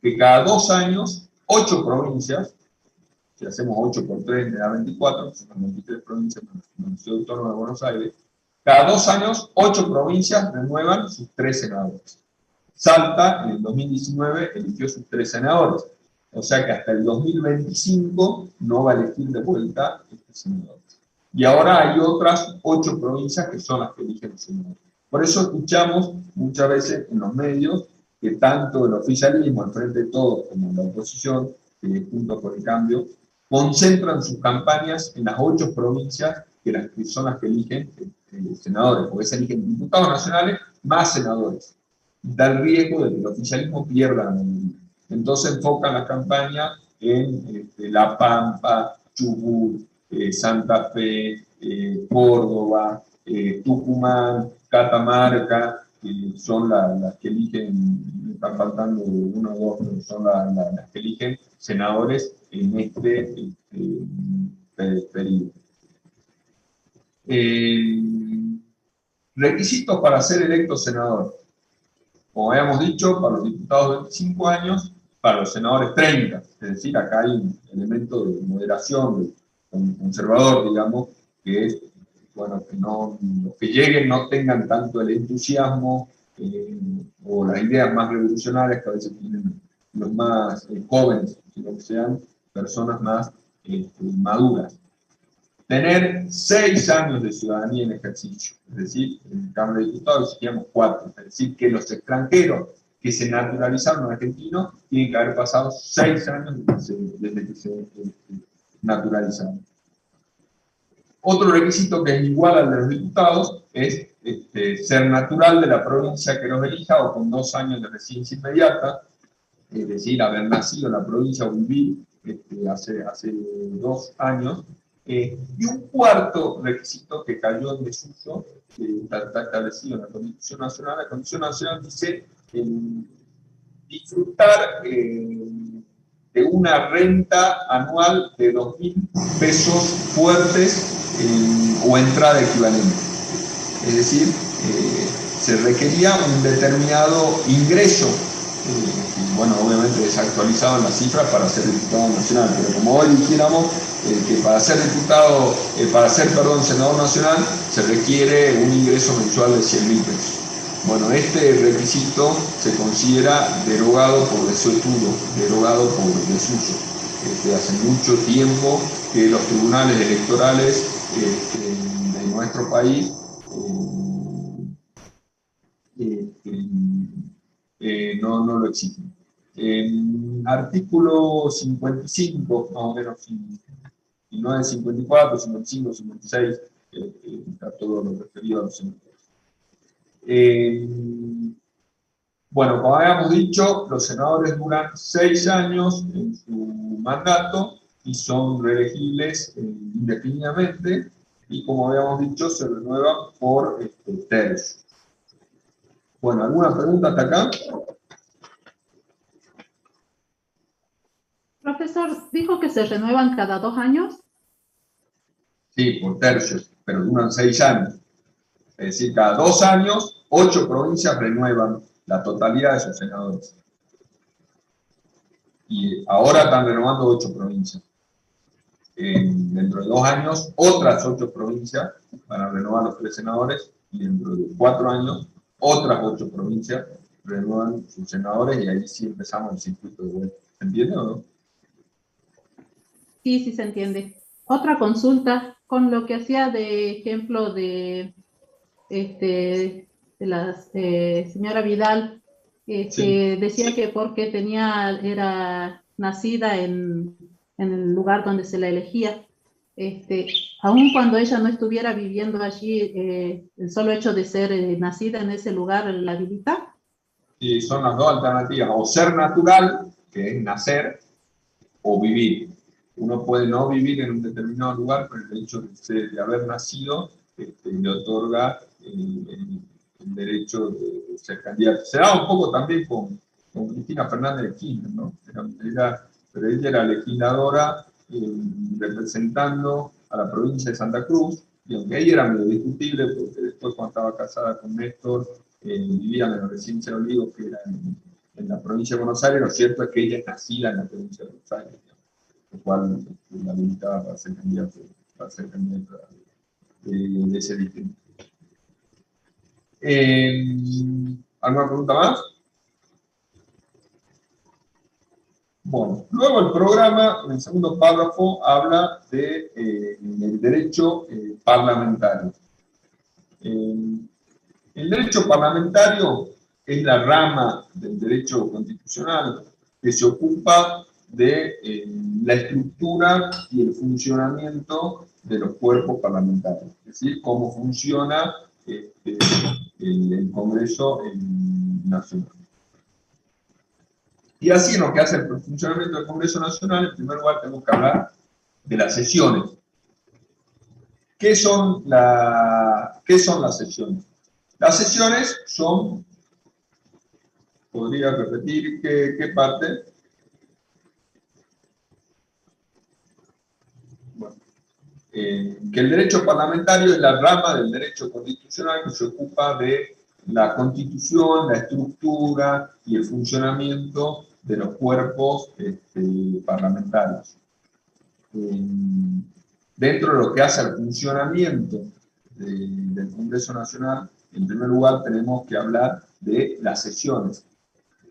[SPEAKER 1] Que cada 2 años, 8 provincias, si hacemos 8 por 3 me da 24, son 23 provincias en la Ciudad Autónoma de Buenos Aires, cada 2 años, 8 provincias renuevan sus 3 senadores. Salta, en el 2019, eligió sus 3 senadores. O sea que hasta el 2025 no va a elegir de vuelta este senador. Y ahora hay otras 8 provincias que son las que eligen los senadores. Por eso escuchamos muchas veces en los medios que tanto el oficialismo, al Frente de Todos, como la oposición, Juntos por el Cambio, concentran sus campañas en las 8 provincias que son las que eligen senadores, porque se eligen diputados nacionales más senadores. Da el riesgo de que el oficialismo pierda la mayoría. Entonces enfocan la campaña en La Pampa, Chubut, Santa Fe, Córdoba, Tucumán, Catamarca, que son las que eligen, están faltando 1 o 2, pero son las que eligen senadores en este periodo. Requisitos para ser electo senador. Como habíamos dicho, para los diputados 25 años, para los senadores 30. Es decir, acá hay un elemento de moderación, de conservador, digamos, que es, bueno, que los que lleguen no tengan tanto el entusiasmo o las ideas más revolucionarias que a veces tienen los más jóvenes, sino que sean personas más maduras. Tener 6 años de ciudadanía en ejercicio, es decir, en el Cámara de Diputados exigíamos 4, es decir, que los extranjeros que se naturalizaron argentinos tienen que haber pasado 6 años desde que se naturalizaron. Otro requisito que es igual al de los diputados es ser natural de la provincia que los elija o con 2 años de residencia inmediata, es decir, haber nacido en la provincia o vivir hace 2 años. Y un cuarto requisito que cayó en desuso, está establecido en la Constitución Nacional. La Constitución Nacional dice disfrutar de una renta anual de 2.000 pesos fuertes o entrada equivalente. Es decir, se requería un determinado ingreso, bueno, obviamente desactualizado en las cifras para ser diputado nacional, pero como hoy dijéramos que para ser senador nacional se requiere un ingreso mensual de 100.000 pesos. Bueno, este requisito se considera derogado por desuetudo, derogado por desuso. Hace mucho tiempo que los tribunales electorales de nuestro país no lo exigen. Artículo 55, más o menos, y no es 54, 55, 56, está todo lo referido a los senadores. Bueno, como habíamos dicho, los senadores duran 6 años en su mandato y son reelegibles indefinidamente, y como habíamos dicho, se renuevan por tercios. Bueno, ¿alguna pregunta hasta acá?
[SPEAKER 3] Profesor, dijo que se renuevan cada 2 años.
[SPEAKER 1] Sí, por tercios, pero duran 6 años. Es decir, cada 2 años, 8 provincias renuevan la totalidad de sus senadores. Y ahora están renovando 8 provincias. Dentro de 2 años, otras 8 provincias van a renovar los 3 senadores, y dentro de 4 años, otras 8 provincias renuevan sus senadores, y ahí sí empezamos el circuito de vuelta. ¿Se entiende o no?
[SPEAKER 3] Sí, sí se entiende. Otra consulta, con lo que hacía de ejemplo de la señora Vidal,
[SPEAKER 1] Sí.
[SPEAKER 3] decía que porque era nacida en el lugar donde se la elegía, aun cuando ella no estuviera viviendo allí, el solo hecho de ser nacida en ese lugar la habilita.
[SPEAKER 1] Y son las 2 alternativas, o ser natural, que es nacer, o vivir. Uno puede no vivir en un determinado lugar, pero el hecho de haber nacido le otorga el derecho de ser candidato. Se da un poco también con Cristina Fernández de Kirchner, ¿no? Pero ella era legisladora representando a la provincia de Santa Cruz, y aunque ahí era medio discutible, porque después cuando estaba casada con Néstor, vivía en la residencia de Olivos, que era en la provincia de Buenos Aires. Lo cierto es que ella es nacida en la provincia de Buenos Aires, lo cual la habilitaba para ser candidata de ese distrito. ¿Alguna pregunta más? Bueno, luego el programa, en el segundo párrafo, habla del derecho parlamentario. El derecho parlamentario es la rama del derecho constitucional que se ocupa de la estructura y el funcionamiento de los cuerpos parlamentarios, es decir, cómo funciona el Congreso Nacional. Y así, en lo que hace el funcionamiento del Congreso Nacional, en primer lugar tenemos que hablar de las sesiones. ¿Qué son las sesiones? Las sesiones son, podría repetir qué parte. Bueno, que el derecho parlamentario es la rama del derecho constitucional que se ocupa de la constitución, la estructura y el funcionamiento de los cuerpos parlamentarios. Dentro de lo que hace al funcionamiento del Congreso Nacional, en primer lugar tenemos que hablar de las sesiones.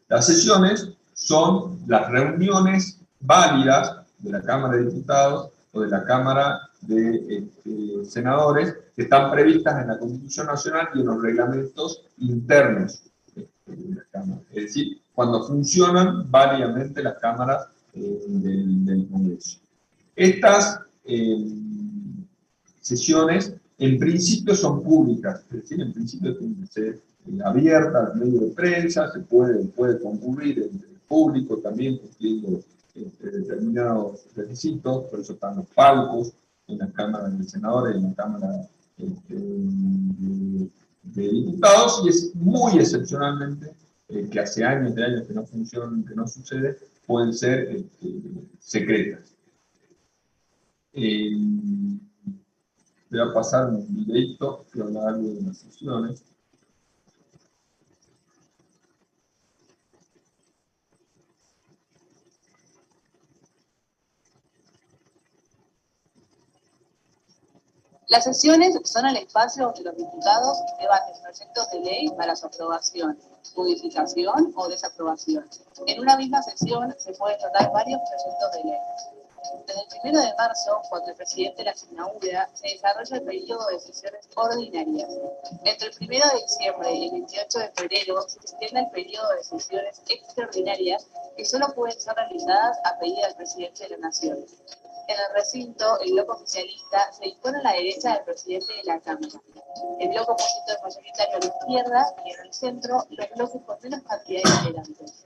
[SPEAKER 1] Las sesiones son las reuniones válidas de la Cámara de Diputados o de la Cámara de Senadores que están previstas en la Constitución Nacional y en los reglamentos internos de la Cámara. Es decir, cuando funcionan válidamente las cámaras del Congreso. Estas sesiones, en principio, son públicas, es decir, en principio tienen que ser abiertas al medio de prensa, se puede concurrir el público también cumpliendo determinados requisitos, por eso están los palcos en la Cámara de Senadores y en la Cámara de Diputados, y es muy excepcionalmente, que hace años de años que no funcionan, que no sucede, pueden ser secretas. Voy a pasar un videito que habla algo de las sesiones.
[SPEAKER 4] Las sesiones son el espacio donde los diputados debaten proyectos de ley para su aprobación, modificación o desaprobación. En una misma sesión se pueden tratar varios proyectos de ley. Desde el 1 de marzo, cuando el presidente las inaugura, se desarrolla el periodo de sesiones ordinarias. Entre el 1 de diciembre y el 28 de febrero se extiende el periodo de sesiones extraordinarias que solo pueden ser realizadas a pedido del presidente de la Nación. En el recinto, el bloque oficialista se dispone a la derecha del presidente de la Cámara. El bloque opositor mayoritario a la izquierda y en el centro, los bloques con menos cantidad de integrantes.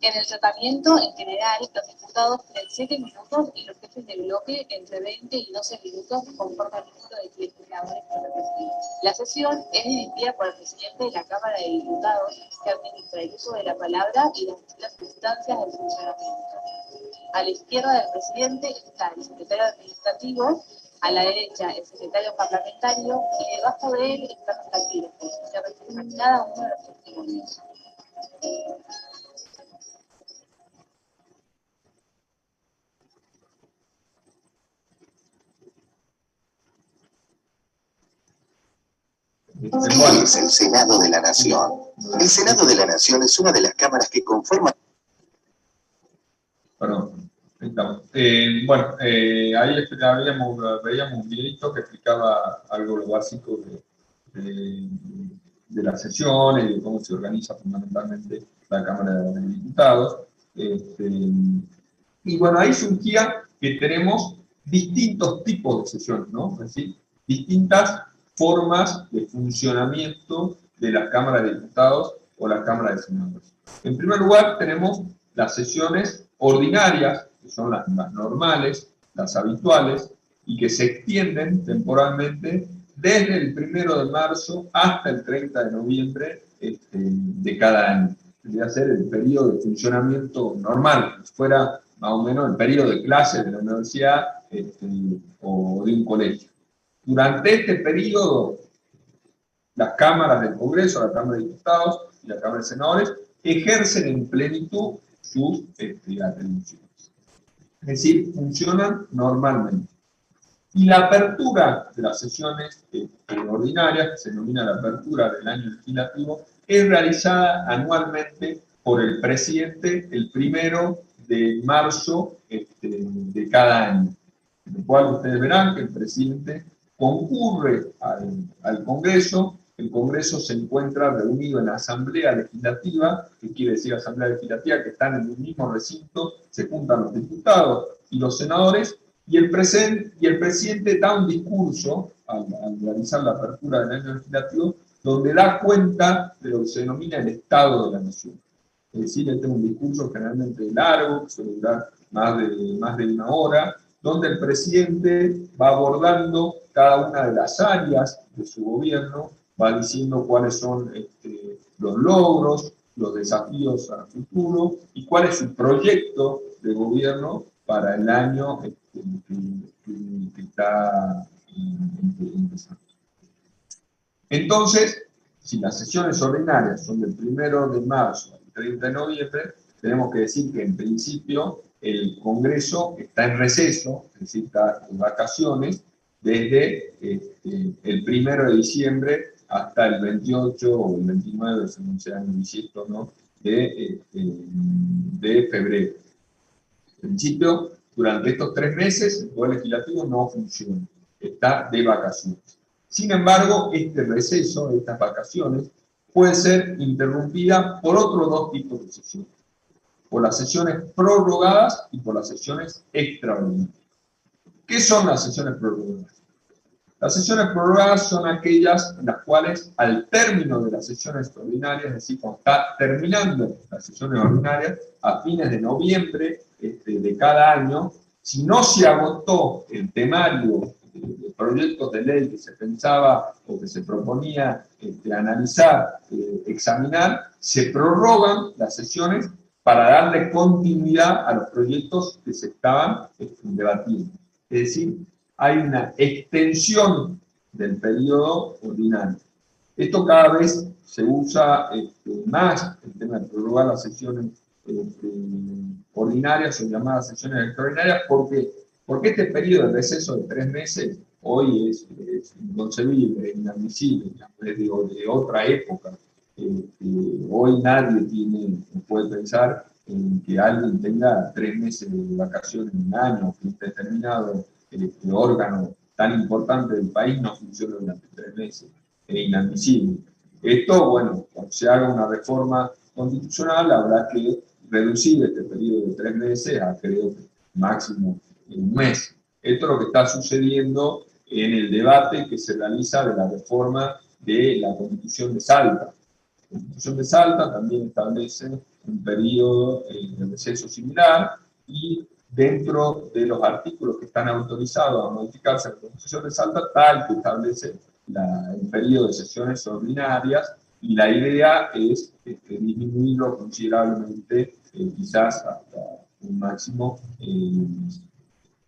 [SPEAKER 4] En el tratamiento, en general, los diputados tienen 7 minutos y los jefes de bloque entre 20 y 12 minutos conforme al número de legisladores que representan. La sesión es dirigida por el presidente de la Cámara de Diputados, que administra el uso de la palabra y las distintas instancias del funcionamiento. A la izquierda del presidente está el secretario administrativo, a la derecha el secretario parlamentario y debajo de él están los taquígrafos, que representan cada uno de los testimonios.
[SPEAKER 5] ¿Qué es el Senado de la Nación? El Senado de la Nación es una de las cámaras que conforman...
[SPEAKER 1] Perdón, ahí estamos. Bueno, ahí veíamos un videito que explicaba algo lo básico de las sesiones y de cómo se organiza fundamentalmente la Cámara de Diputados. Y bueno, ahí surgía que tenemos distintos tipos de sesiones, ¿no? Es decir, distintas formas de funcionamiento de la Cámara de Diputados o la Cámara de Senadores. En primer lugar, tenemos las sesiones ordinarias, que son las normales, las habituales, y que se extienden temporalmente desde el 1 de marzo hasta el 30 de noviembre de cada año. Debería ser el periodo de funcionamiento normal, si fuera más o menos el periodo de clase de la universidad o de un colegio. Durante este periodo, las cámaras del Congreso, la Cámara de Diputados y la Cámara de Senadores ejercen en plenitud sus atribuciones. Es decir, funcionan normalmente. Y la apertura de las sesiones ordinarias, que se denomina la apertura del año legislativo, es realizada anualmente por el presidente el 1 de marzo de cada año. En lo cual ustedes verán que el presidente concurre al Congreso. El Congreso se encuentra reunido en la Asamblea Legislativa, que quiere decir Asamblea Legislativa, que están en un mismo recinto, se juntan los diputados y los senadores, y el presidente da un discurso al realizar la apertura del año legislativo, donde da cuenta de lo que se denomina el Estado de la Nación. Es decir, este es un discurso generalmente largo, que suele durar más de una hora, donde el presidente va abordando cada una de las áreas de su gobierno, va diciendo cuáles son los logros, los desafíos al futuro y cuál es su proyecto de gobierno para el año que está empezando. Entonces, si las sesiones ordinarias son del 1 de marzo al 30 de noviembre, tenemos que decir que en principio el Congreso está en receso, es decir, está en vacaciones, desde el 1 de diciembre hasta el 28 o el 29, según sea el bisiesto, ¿no?, de febrero. En principio, durante estos 3 meses, el Poder Legislativo no funciona, está de vacaciones. Sin embargo, este receso, estas vacaciones, puede ser interrumpida por otros 2 tipos de sesiones: por las sesiones prorrogadas y por las sesiones extraordinarias. ¿Qué son las sesiones prorrogadas? Las sesiones prorrogadas son aquellas en las cuales, al término de las sesiones ordinarias, es decir, cuando está terminando las sesiones ordinarias, a fines de noviembre de cada año, si no se agotó el temario de proyectos de ley que se pensaba o que se proponía analizar, examinar, se prorrogan las sesiones para darle continuidad a los proyectos que se estaban debatiendo. Es decir, hay una extensión del periodo ordinario. Esto cada vez se usa más, el tema de prorrogar las sesiones ordinarias o llamadas sesiones extraordinarias, porque este periodo de receso de 3 meses hoy es inconcebible, es inadmisible, es de otra época. Hoy nadie puede pensar en que alguien tenga 3 meses de vacaciones en un año, que un determinado órgano tan importante del país no funcione durante 3 meses. Es inadmisible. Esto, bueno, cuando se haga una reforma constitucional, habrá que reducir este periodo de 3 meses a, creo, máximo 1 mes. Esto es lo que está sucediendo en el debate que se realiza de la reforma de la Constitución de Salta. La Constitución de Salta también establece un periodo de receso similar, y dentro de los artículos que están autorizados a modificarse la Constitución de Salta, tal que establece el periodo de sesiones ordinarias, y la idea es disminuirlo considerablemente, quizás hasta un máximo.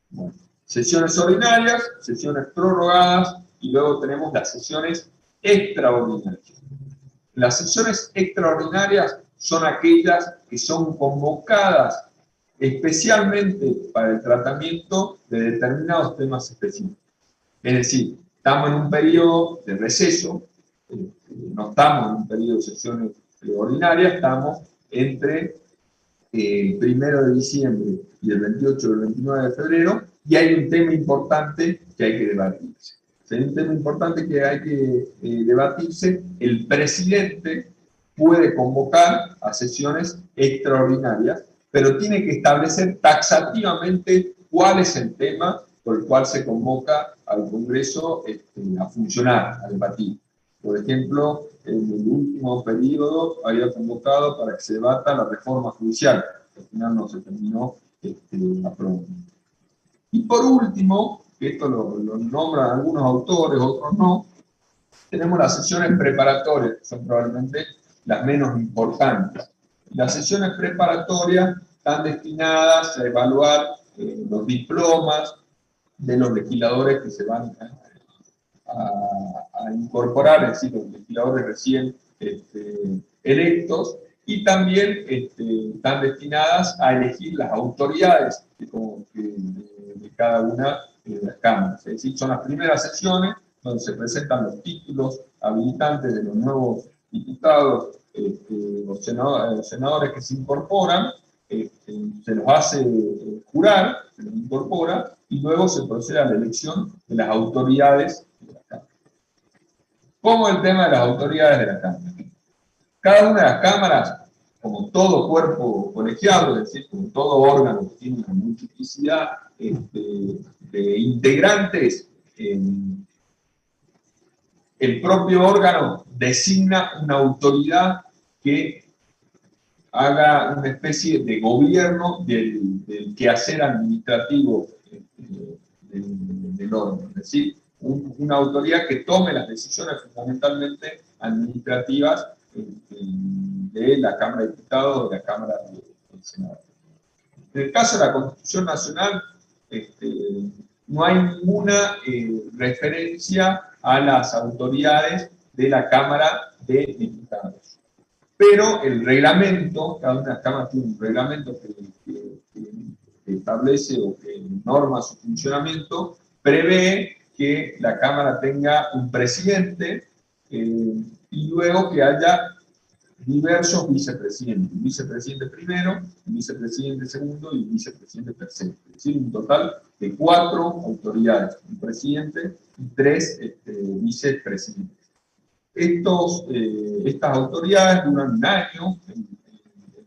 [SPEAKER 1] Bueno, sesiones ordinarias, sesiones prorrogadas, y luego tenemos las sesiones extraordinarias. Las sesiones extraordinarias son aquellas que son convocadas especialmente para el tratamiento de determinados temas específicos. Es decir, estamos en un periodo de receso, no estamos en un periodo de sesiones ordinarias, estamos entre el 1 de diciembre y el 28 o el 29 de febrero, y hay un tema importante que hay que debatirse. Si hay un tema importante que hay que debatirse, el presidente puede convocar a sesiones extraordinarias, pero tiene que establecer taxativamente cuál es el tema por el cual se convoca al Congreso a funcionar, a debatir. Por ejemplo, en el último periodo había convocado para que se debata la reforma judicial, que al final no se terminó aprobando. Y por último, que esto lo nombran algunos autores, otros no, tenemos las sesiones preparatorias, que son probablemente las menos importantes. Las sesiones preparatorias están destinadas a evaluar los diplomas de los legisladores que se van a incorporar, es decir, los legisladores recién electos, y también están destinadas a elegir las autoridades de cada una de las cámaras. Es decir, son las primeras sesiones donde se presentan los títulos habilitantes de los nuevos diputados, los senadores que se incorporan, se los hace jurar, se los incorpora, y luego se procede a la elección de las autoridades de la Cámara. ¿Cómo el tema de las autoridades de la Cámara? Cada una de las cámaras, como todo cuerpo colegiado, es decir, como todo órgano que tiene una multiplicidad de integrantes, el propio órgano designa una autoridad que haga una especie de gobierno del quehacer administrativo del órgano, es decir, una autoridad que tome las decisiones fundamentalmente administrativas de la Cámara de Diputados o de la Cámara del Senado. En el caso de la Constitución Nacional, no hay ninguna referencia a las autoridades de la Cámara de Diputados. Pero el reglamento, cada una de las cámaras tiene un reglamento que establece o que norma su funcionamiento, prevé que la Cámara tenga un presidente y luego que haya diversos vicepresidentes. Un vicepresidente primero, un vicepresidente segundo y un vicepresidente tercero. Es decir, un total de 4 autoridades, un presidente y 3 vicepresidentes. Estas autoridades duran un año en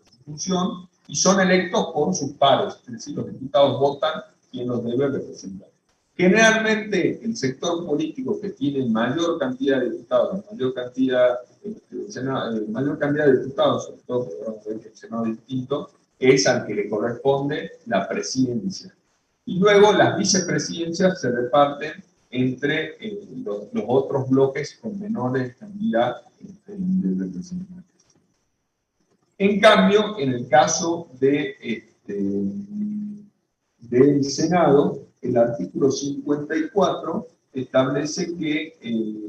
[SPEAKER 1] su función y son electos por sus pares, es decir, los diputados votan quién los debe representar. Generalmente, el sector político que tiene mayor cantidad de diputados, mayor cantidad de diputados, sobre todo porque vamos a ver que el Senado es distinto, es al que le corresponde la presidencia. Y luego las vicepresidencias se reparten entre los otros bloques con menores cantidad de representantes. En cambio, en el caso del Senado, el artículo 54 establece que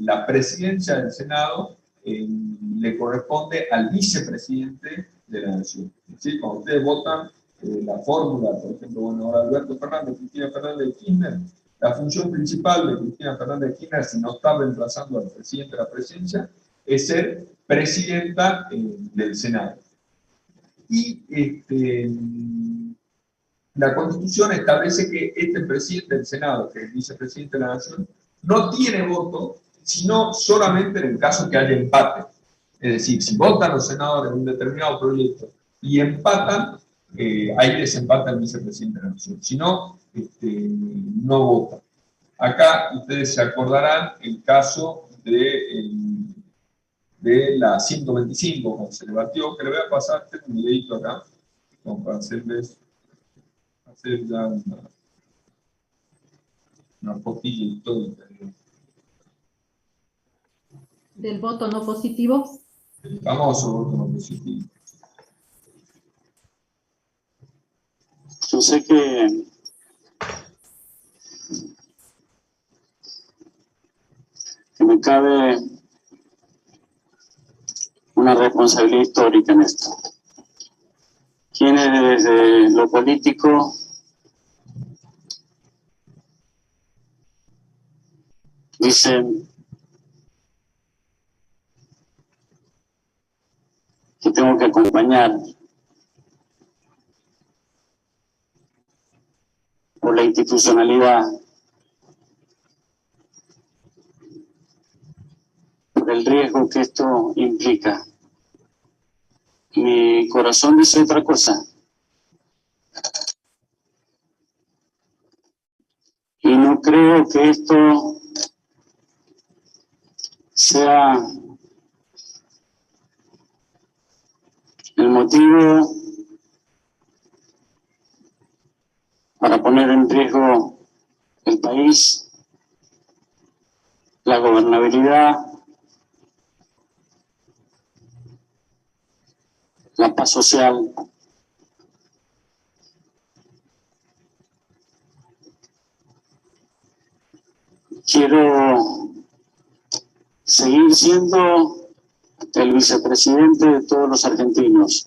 [SPEAKER 1] la presidencia del Senado le corresponde al vicepresidente de la Nación. Es decir, cuando ustedes votan la fórmula, por ejemplo, bueno, ahora Alberto Fernández, Cristina Fernández de Kirchner, la función principal de Cristina Fernández de Kirchner, si no está reemplazando al presidente de la presidencia, es ser presidenta del Senado. Y la Constitución establece que este presidente del Senado, que es el vicepresidente de la Nación, no tiene voto, sino solamente en el caso que haya empate. Es decir, si votan los senadores en un determinado proyecto y empatan, ahí desempata el vicepresidente de la Nación. Si no, no vota. Acá ustedes se acordarán el caso de la 125, cuando se debatió, que le voy a pasar un videito acá, como para hacer ya una poquilla histórica.
[SPEAKER 3] Del voto no positivo.
[SPEAKER 1] El famoso voto no positivo.
[SPEAKER 6] Yo sé que me cabe una responsabilidad histórica en esto. Quienes desde lo político dicen que tengo que acompañar por la institucionalidad, por el riesgo que esto implica. Mi corazón dice otra cosa. Y no creo que esto sea el motivo para poner en riesgo el país, la gobernabilidad, la paz social. Quiero seguir siendo el vicepresidente de todos los argentinos,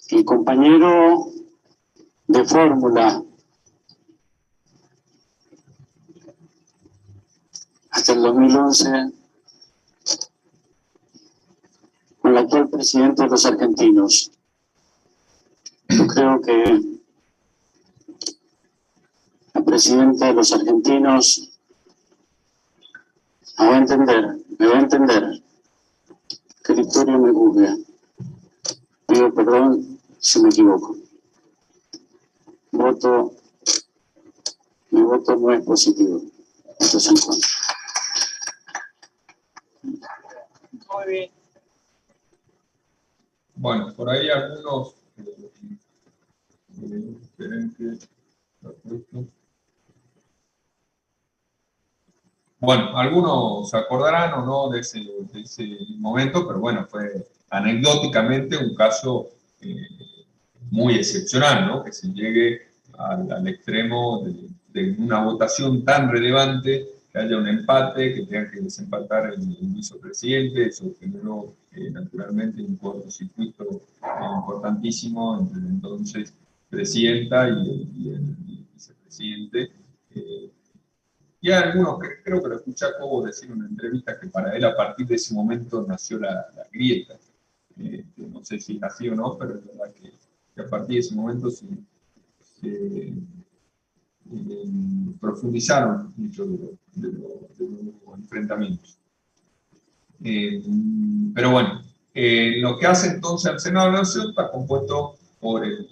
[SPEAKER 6] el compañero de fórmula hasta el 2011 con el actual presidente de los argentinos. Yo creo que la presidenta de los argentinos me va a entender que la historia me juzgue. Pido perdón si me equivoco. Mi voto no es positivo. Esto es en contra.
[SPEAKER 4] Muy bien.
[SPEAKER 1] Bueno, por ahí algunos diferentes. Bueno, algunos se acordarán o no de ese momento, pero bueno, fue anecdóticamente un caso muy excepcional, ¿no? Que se llegue al extremo de una votación tan relevante, que haya un empate, que tenga que desempatar el vicepresidente. Eso generó naturalmente un cortocircuito importantísimo entre el entonces presidenta y el vicepresidente. Y hay algunos, creo que lo escuché a Cobo decir en una entrevista, que para él a partir de ese momento nació la grieta. No sé si es así o no, pero es verdad que a partir de ese momento se profundizaron muchos de los enfrentamientos. Pero bueno, lo que hace entonces el Senado de la Nación está compuesto por el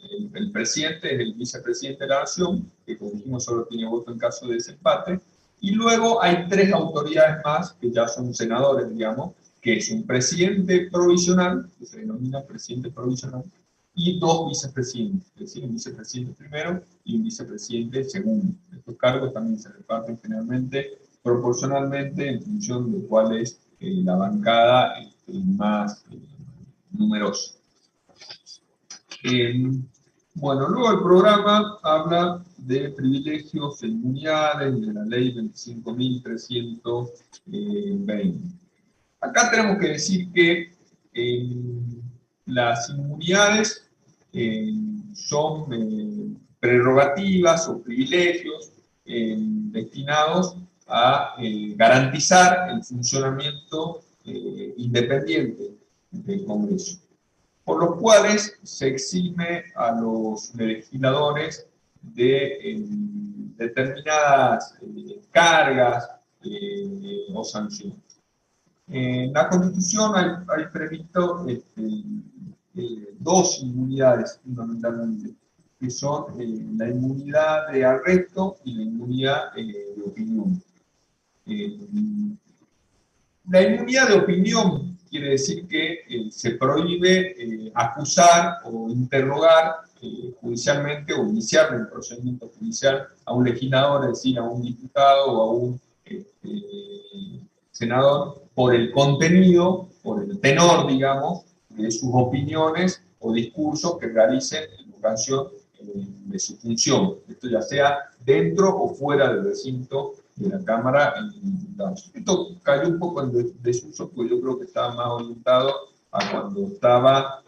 [SPEAKER 1] presidente, el vicepresidente de la Nación, que como dijimos solo tiene voto en caso de desempate, y luego hay tres autoridades más que ya son senadores, digamos, que es un presidente provisional, que se denomina presidente provisional, y dos vicepresidentes, es decir, un vicepresidente primero y un vicepresidente segundo. Estos cargos también se reparten generalmente proporcionalmente en función de cuál es la bancada más numerosa. Bueno, luego el programa habla de privilegios e inmunidades de la ley 25.320. Acá tenemos que decir que las inmunidades son prerrogativas o privilegios destinados a garantizar el funcionamiento independiente del Congreso, por los cuales se exime a los legisladores de determinadas cargas o sanciones. En la Constitución hay previsto dos inmunidades fundamentalmente, que son la inmunidad de arresto y la inmunidad de opinión. La inmunidad de opinión quiere decir que se prohíbe acusar o interrogar judicialmente o iniciar el procedimiento judicial a un legislador, es decir, a un diputado o a un senador, por el contenido, por el tenor, digamos, de sus opiniones o discursos que realicen en ocasión de su función. Esto ya sea dentro o fuera del recinto de la Cámara de Diputados. Esto cayó un poco en desuso, porque yo creo que estaba más orientado a cuando estaba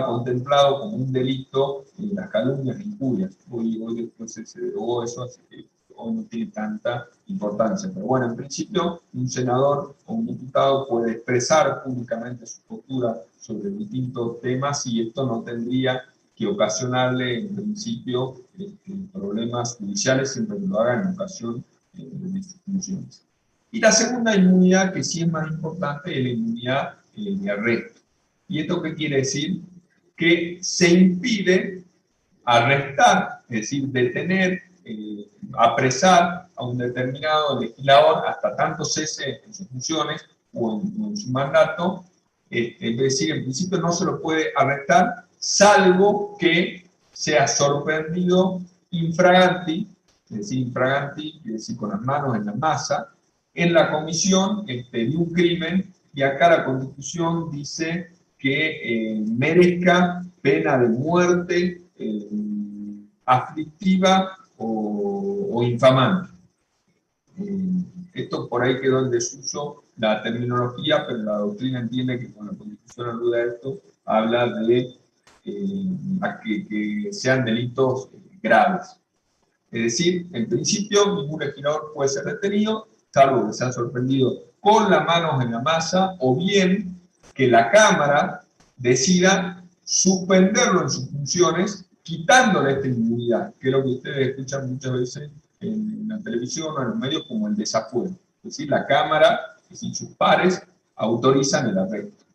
[SPEAKER 1] contemplado como un delito las calumnias e injurias. Hoy después se derogó eso, así que hoy no tiene tanta importancia. Pero bueno, en principio, un senador o un diputado puede expresar públicamente su postura sobre distintos temas y esto no tendría que ocasionarle, en principio, problemas judiciales, siempre que lo haga en ocasión de sus funciones. Y la segunda inmunidad, que sí es más importante, es la inmunidad de arresto. ¿Y esto qué quiere decir? Que se impide arrestar, es decir, detener, apresar a un determinado legislador hasta tanto cese en sus funciones o en su mandato. Es decir, en principio no se lo puede arrestar, salvo que sea sorprendido infraganti, es decir, infraganti, quiere decir con las manos en la masa, en la comisión de un crimen, y acá la Constitución dice que merezca pena de muerte aflictiva o infamante. esto por ahí quedó en desuso la terminología, pero la doctrina entiende que con la Constitución alude a esto, habla de a que sean delitos graves. Es decir, en principio, ningún legislador puede ser detenido, salvo que sea sorprendido con las manos en la masa, o bien que la Cámara decida suspenderlo en sus funciones, quitándole esta inmunidad, que es lo que ustedes escuchan muchas veces en la televisión o en los medios como el desafuero. Es decir, la Cámara, es decir, sus pares, autorizan el arresto.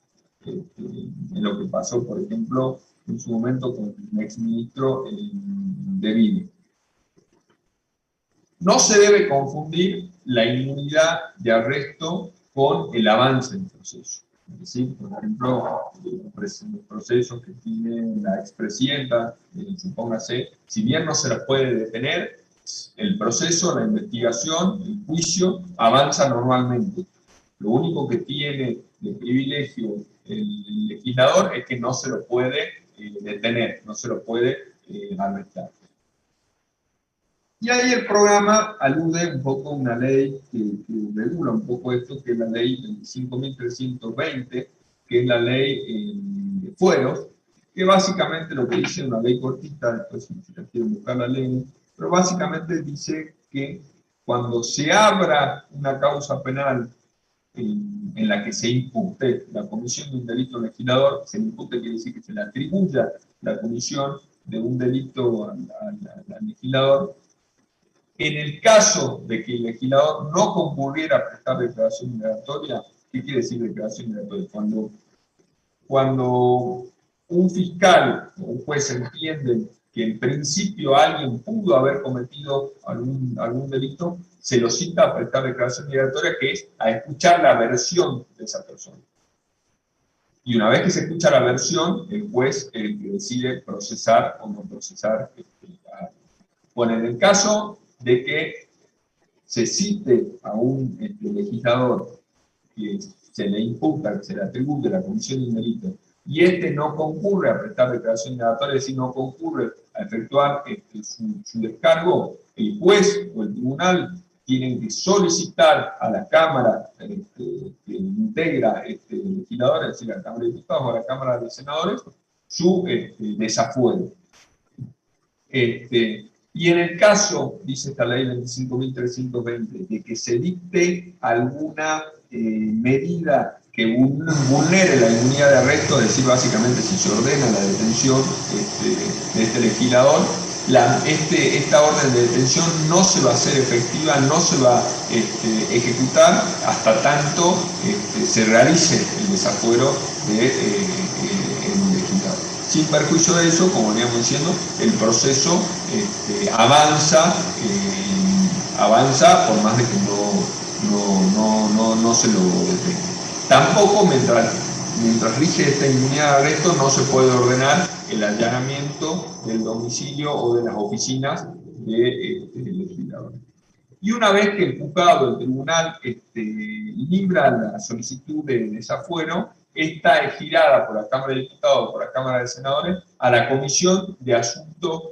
[SPEAKER 1] En lo que pasó, por ejemplo, en su momento con el exministro de Villa. No se debe confundir la inmunidad de arresto con el avance del proceso. Es decir, por ejemplo, los procesos que tiene la expresidenta, supóngase, si bien no se la puede detener, el proceso, la investigación, el juicio avanza normalmente. Lo único que tiene de privilegio el legislador es que no se lo puede detener, no se lo puede arrestar. Y ahí el programa alude un poco a una ley que regula un poco esto, que es la ley 25.320, que es la ley de fueros, que básicamente lo que dice una ley cortita, después si quieren buscar la ley, pero básicamente dice que cuando se abra una causa penal en la que se impute la comisión de un delito legislador, se impute quiere decir que se le atribuya la comisión de un delito al legislador. En el caso de que el legislador no concurriera a prestar declaración migratoria, ¿qué quiere decir declaración migratoria? Cuando un fiscal o un juez entiende que en principio alguien pudo haber cometido algún delito, se lo cita a prestar declaración migratoria, que es a escuchar la versión de esa persona. Y una vez que se escucha la versión, el juez es el que decide procesar o no procesar. Bueno, en el caso de que se cite a un legislador que se le imputa, que se le atribuye la comisión de un delito, y este no concurre a prestar declaración migratoria, es decir, no concurre a efectuar su descargo, el juez o el tribunal tienen que solicitar a la Cámara que integra este legislador, es decir, a la Cámara de Diputados o a la Cámara de Senadores, su desafuero. Y en el caso, dice esta ley 25.320, de que se dicte alguna medida que vulnere la inmunidad de arresto, es decir, básicamente si se ordena la detención de este legislador, esta orden de detención no se va a hacer efectiva, no se va a ejecutar hasta tanto se realice el desafuero del legislador. Sin perjuicio de eso, como veníamos diciendo, el proceso avanza por más de que no se lo detenga. Tampoco, mientras rige esta inmunidad de arresto, no se puede ordenar el allanamiento del domicilio o de las oficinas del legislador. Y una vez que el juzgado, el tribunal, libra la solicitud de desafuero, esta es girada por la Cámara de Diputados o por la Cámara de Senadores a la Comisión de Asuntos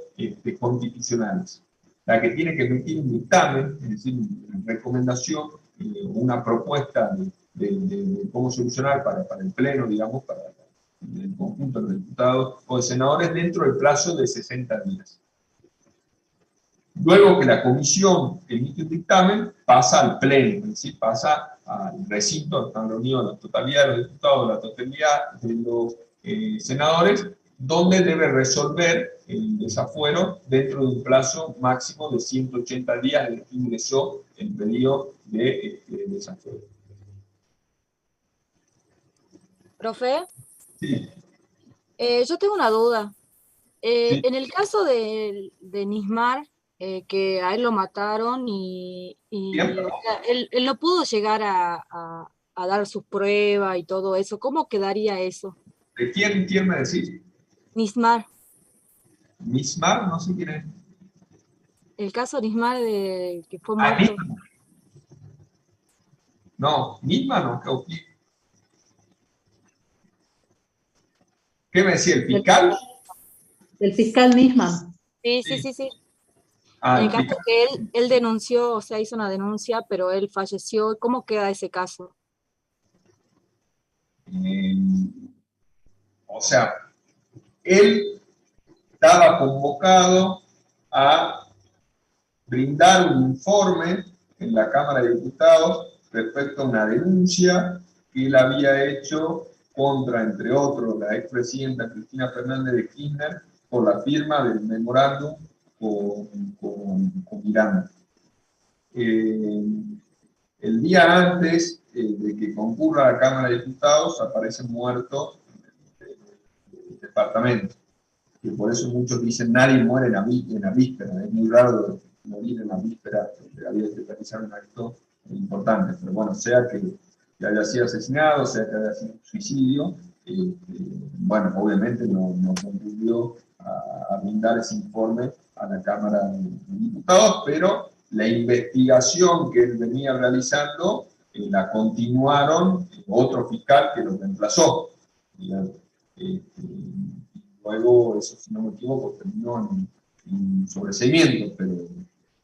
[SPEAKER 1] Constitucionales, la que tiene que emitir un dictamen, es decir, una recomendación, una propuesta de cómo solucionar para el Pleno, digamos, para el conjunto de los diputados o de senadores dentro del plazo de 60 días. Luego que la comisión emite un dictamen, pasa al Pleno, es decir, pasa al recinto, están reunidos la totalidad de los diputados, la totalidad de los senadores, donde debe resolver el desafuero dentro de un plazo máximo de 180 días desde que ingresó el pedido de desafuero.
[SPEAKER 7] Profe,
[SPEAKER 1] Sí.
[SPEAKER 7] yo tengo una duda.
[SPEAKER 1] Sí.
[SPEAKER 7] En el caso de Nismar, que a él lo mataron y o sea, él no pudo llegar a dar sus pruebas y todo eso, ¿cómo quedaría eso?
[SPEAKER 1] ¿De quién me decís?
[SPEAKER 7] Nismar.
[SPEAKER 1] Nismar, no sé quién es.
[SPEAKER 7] El caso de Nismar, que fue muerto.
[SPEAKER 1] Nismar. No, Nismar no. ¿Qué me decía el fiscal?
[SPEAKER 3] El fiscal Nisman.
[SPEAKER 7] Sí. En el caso que él denunció, o sea, hizo una denuncia, pero él falleció, ¿cómo queda ese caso?
[SPEAKER 1] O sea, él estaba convocado a brindar un informe en la Cámara de Diputados respecto a una denuncia que él había hecho contra, entre otros, la expresidenta Cristina Fernández de Kirchner por la firma del memorándum con Irán. El día antes de que concurra a la Cámara de Diputados aparece muerto en el departamento. Y por eso muchos dicen nadie muere en la víspera. Es muy raro morir en la víspera, porque había que realizar un acto importante. Pero bueno, sea que haya sido asesinado, sea que haya sido un suicidio, bueno, obviamente no contribuyó a brindar ese informe a la Cámara de Diputados, pero la investigación que él venía realizando la continuaron otro fiscal que lo reemplazó. Luego, eso si no me equivoco, terminó en sobreseimiento,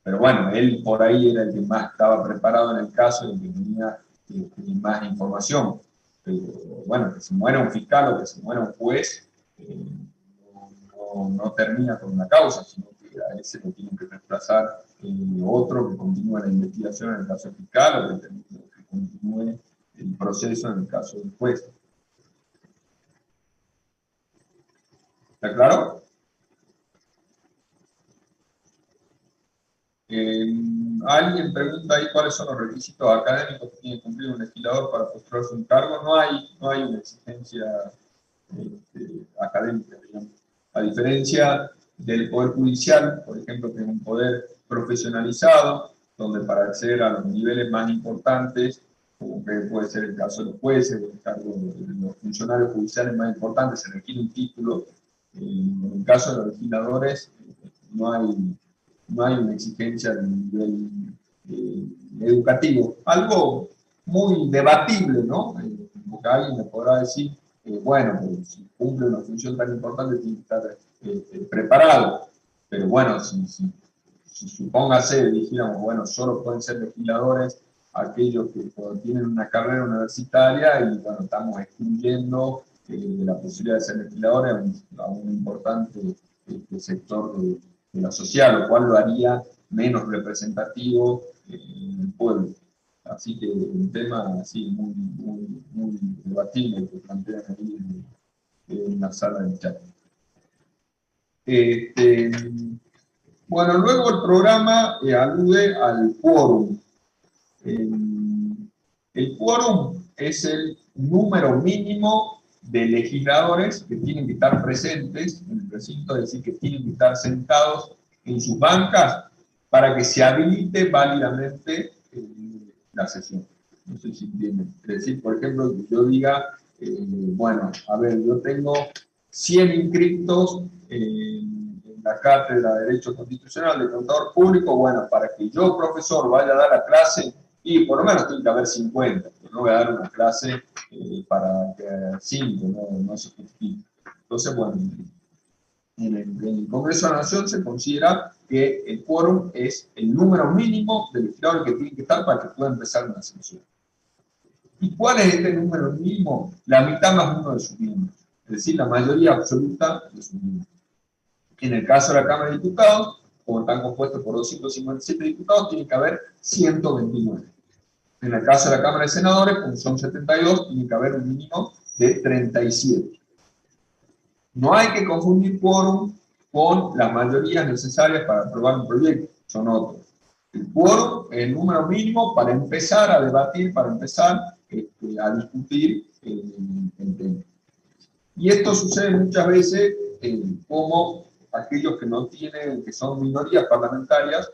[SPEAKER 1] pero bueno, él por ahí era el que más estaba preparado en el caso y el que tenía más información. Pero bueno, que se muera un fiscal o que se muera un juez no termina con una causa, sino que a ese lo tienen que reemplazar otro que continúe la investigación en el caso fiscal o que continúe el proceso en el caso del juez. ¿Está claro? Alguien pregunta ahí cuáles son los requisitos académicos que tiene que cumplir un legislador para postularse un cargo. No hay una exigencia académica, digamos. A diferencia del Poder Judicial, por ejemplo, que es un poder profesionalizado, donde para acceder a los niveles más importantes, como que puede ser el caso de los jueces, o el cargo de los funcionarios judiciales más importantes, se requiere un título. En el caso de los legisladores, no hay una exigencia de nivel educativo. Algo muy debatible, ¿no? Porque alguien me podrá decir, bueno, pues, si cumple una función tan importante, tiene que estar preparado. Pero bueno, si supóngase, dijéramos, bueno, solo pueden ser legisladores aquellos que tienen una carrera universitaria y, bueno, estamos excluyendo la posibilidad de ser legisladores a un importante sector de la sociedad, lo cual lo haría menos representativo en el pueblo. Así que un tema así muy debatible que plantean ahí en la sala del chat. Bueno, luego el programa alude al quórum. El quórum es el número mínimo de legisladores que tienen que estar presentes en el recinto, es decir, que tienen que estar sentados en sus bancas para que se habilite válidamente la sesión. No sé si entienden. Es decir, por ejemplo, que yo diga, bueno, a ver, yo tengo 100 inscritos en la cátedra de Derecho Constitucional de Contador Público, bueno, para que yo, profesor, vaya a dar la clase, y por lo menos tiene que haber 50, no voy a dar una clase para que 5, no se justifica. Entonces, bueno, en el Congreso de la Nación se considera que el quórum es el número mínimo de legisladores que tienen que estar para que pueda empezar una sesión. ¿Y cuál es este número mínimo? La mitad más uno de sus miembros, es decir, la mayoría absoluta de sus miembros. En el caso de la Cámara de Diputados, como están compuestos por 257 diputados, tiene que haber 129. En el caso de la Cámara de Senadores, como son 72, tiene que haber un mínimo de 37. No hay que confundir quórum con las mayorías necesarias para aprobar un proyecto, son otros. El quórum es el número mínimo para empezar a debatir, para empezar a discutir el tema. Y esto sucede muchas veces como aquellos que no tienen, que son minorías parlamentarias,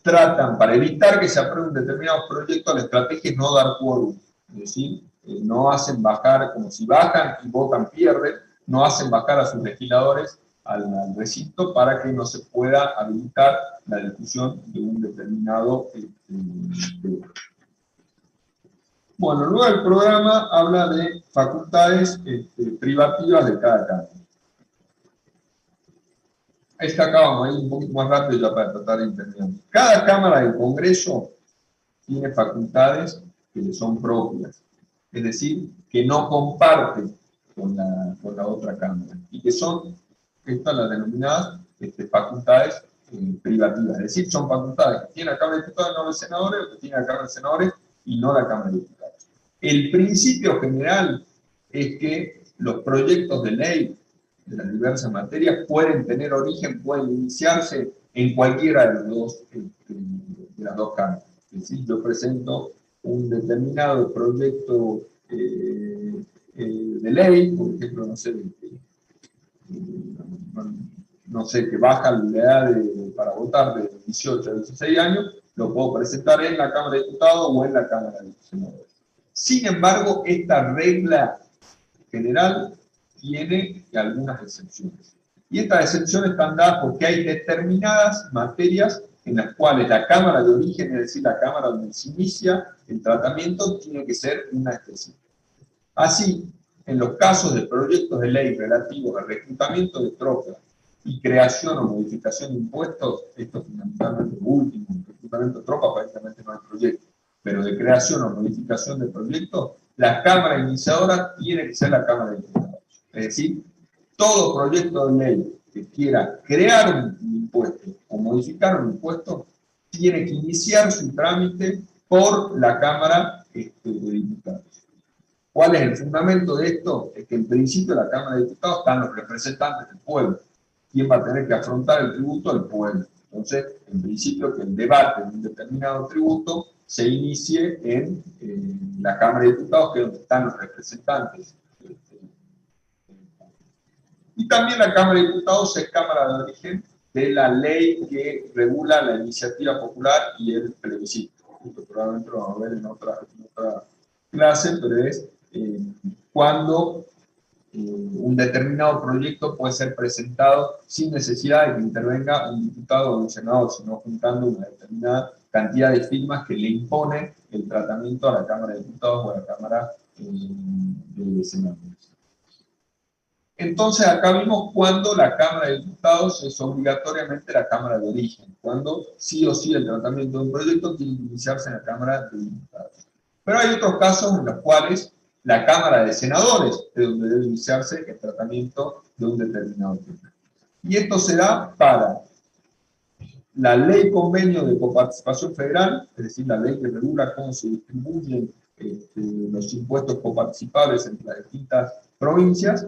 [SPEAKER 1] tratan, para evitar que se aprueben determinados proyectos, la estrategia es no dar quórum. Es decir, no hacen bajar, como si bajan y votan, pierden, no hacen bajar a sus legisladores al recinto para que no se pueda habilitar la discusión de un determinado tema. Bueno, luego el programa habla de facultades privativas de cada cámara. acá vamos a ir un poquito más rápido ya para tratar de entender. Cada Cámara del Congreso tiene facultades que le son propias, es decir, que no comparte con la otra Cámara, y que son, estas las denominadas facultades privativas, es decir, son facultades que tiene la Cámara de Diputados y no los senadores, o que tiene la Cámara de Senadores y no la Cámara de Diputados. El principio general es que los proyectos de ley de las diversas materias pueden tener origen, pueden iniciarse en cualquiera de las dos cámaras. Es decir, yo presento un determinado proyecto de ley, por ejemplo, no sé, que baja la edad para votar de 18 a 16 años, lo puedo presentar en la Cámara de Diputados o en la Cámara de Senadores. Sin embargo, esta regla general tiene algunas excepciones. Y estas excepciones están dadas porque hay determinadas materias en las cuales la Cámara de origen, es decir, la Cámara donde se inicia el tratamiento, tiene que ser una específica. Así, en los casos de proyectos de ley relativos al reclutamiento de tropas y creación o modificación de impuestos, esto fundamentalmente lo último, el reclutamiento de tropas prácticamente no hay proyecto, pero de creación o modificación de proyectos, la Cámara iniciadora tiene que ser la Cámara de Diputados. Es decir, todo proyecto de ley que quiera crear un impuesto o modificar un impuesto, tiene que iniciar su trámite por la Cámara de Diputados. ¿Cuál es el fundamento de esto? Es que en principio en la Cámara de Diputados están los representantes del pueblo. ¿Quién va a tener que afrontar el tributo? El pueblo. Entonces, en principio, que el debate de un determinado tributo se inicie en la Cámara de Diputados, que es donde están los representantes. Y también la Cámara de Diputados es Cámara de origen de la ley que regula la iniciativa popular y el plebiscito. Esto probablemente lo vamos a ver en otra clase, pero es cuando un determinado proyecto puede ser presentado sin necesidad de que intervenga un diputado o un senador, sino juntando una determinada cantidad de firmas que le impone el tratamiento a la Cámara de Diputados o a la Cámara de Senadores. Entonces acá vimos cuando la Cámara de Diputados es obligatoriamente la Cámara de origen, cuando sí o sí el tratamiento de un proyecto tiene que iniciarse en la Cámara de Diputados. Pero hay otros casos en los cuales la Cámara de Senadores es donde debe iniciarse el tratamiento de un determinado tema. Y esto se da para la ley convenio de coparticipación federal, es decir, la ley que regula cómo se distribuyen los impuestos coparticipables entre las distintas provincias,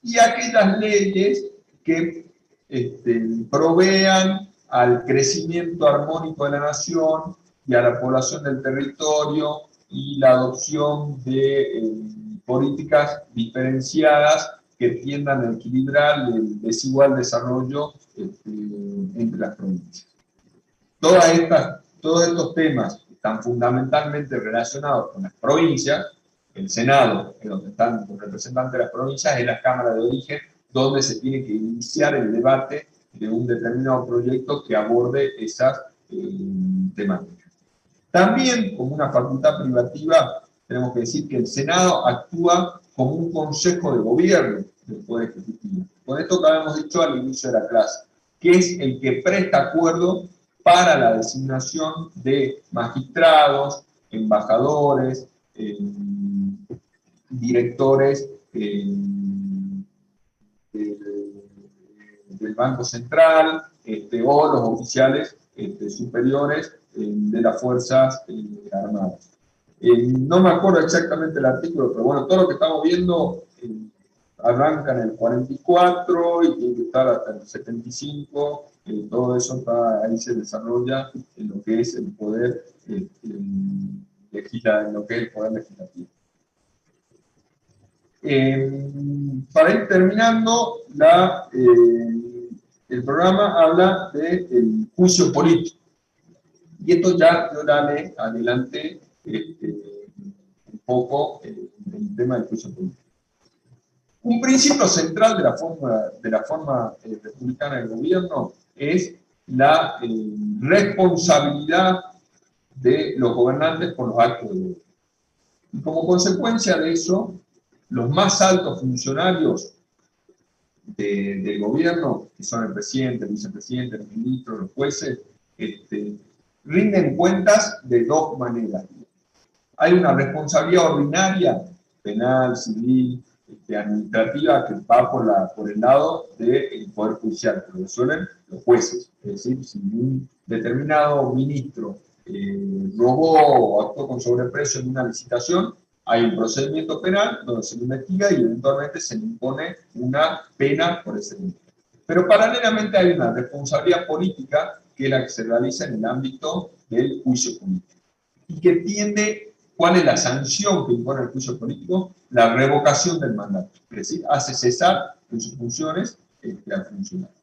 [SPEAKER 1] y aquellas leyes que provean al crecimiento armónico de la nación y a la población del territorio y la adopción de políticas diferenciadas que tiendan a equilibrar el desigual desarrollo entre las provincias. Todos estos temas están fundamentalmente relacionados con las provincias. El Senado, que es donde están los representantes de las provincias, es la Cámara de origen donde se tiene que iniciar el debate de un determinado proyecto que aborde esas temáticas. También, como una facultad privativa, tenemos que decir que el Senado actúa como un consejo de gobierno del Poder Ejecutivo. Con esto que habíamos dicho al inicio de la clase, que es el que presta acuerdo para la designación de magistrados, embajadores, directores del Banco Central o los oficiales superiores de las Fuerzas Armadas. No me acuerdo exactamente el artículo, pero bueno, todo lo que estamos viendo arranca en el 44 y tiene que estar hasta el 75, todo eso está, ahí se desarrolla en lo que es el poder en lo que es el poder legislativo. Para ir terminando, el programa habla del juicio político. Y esto ya yo le adelanté un poco el tema del juicio político. Un principio central de la forma republicana del gobierno es la responsabilidad de los gobernantes por los actos de gobierno. Y como consecuencia de eso, los más altos funcionarios del gobierno, que son el presidente, el vicepresidente, los ministros, los jueces, rinden cuentas de dos maneras. Hay una responsabilidad ordinaria, penal, civil, administrativa, que va por el lado del Poder Judicial, que lo resuelven los jueces. Es decir, si un determinado ministro robó o actuó con sobreprecio en una licitación, hay un procedimiento penal donde se le investiga y eventualmente se le impone una pena por ese delito. Pero paralelamente hay una responsabilidad política que es la que se realiza en el ámbito del juicio político. Y que tiende, ¿cuál es la sanción que impone el juicio político? La revocación del mandato. Es decir, hace cesar en sus funciones al funcionario.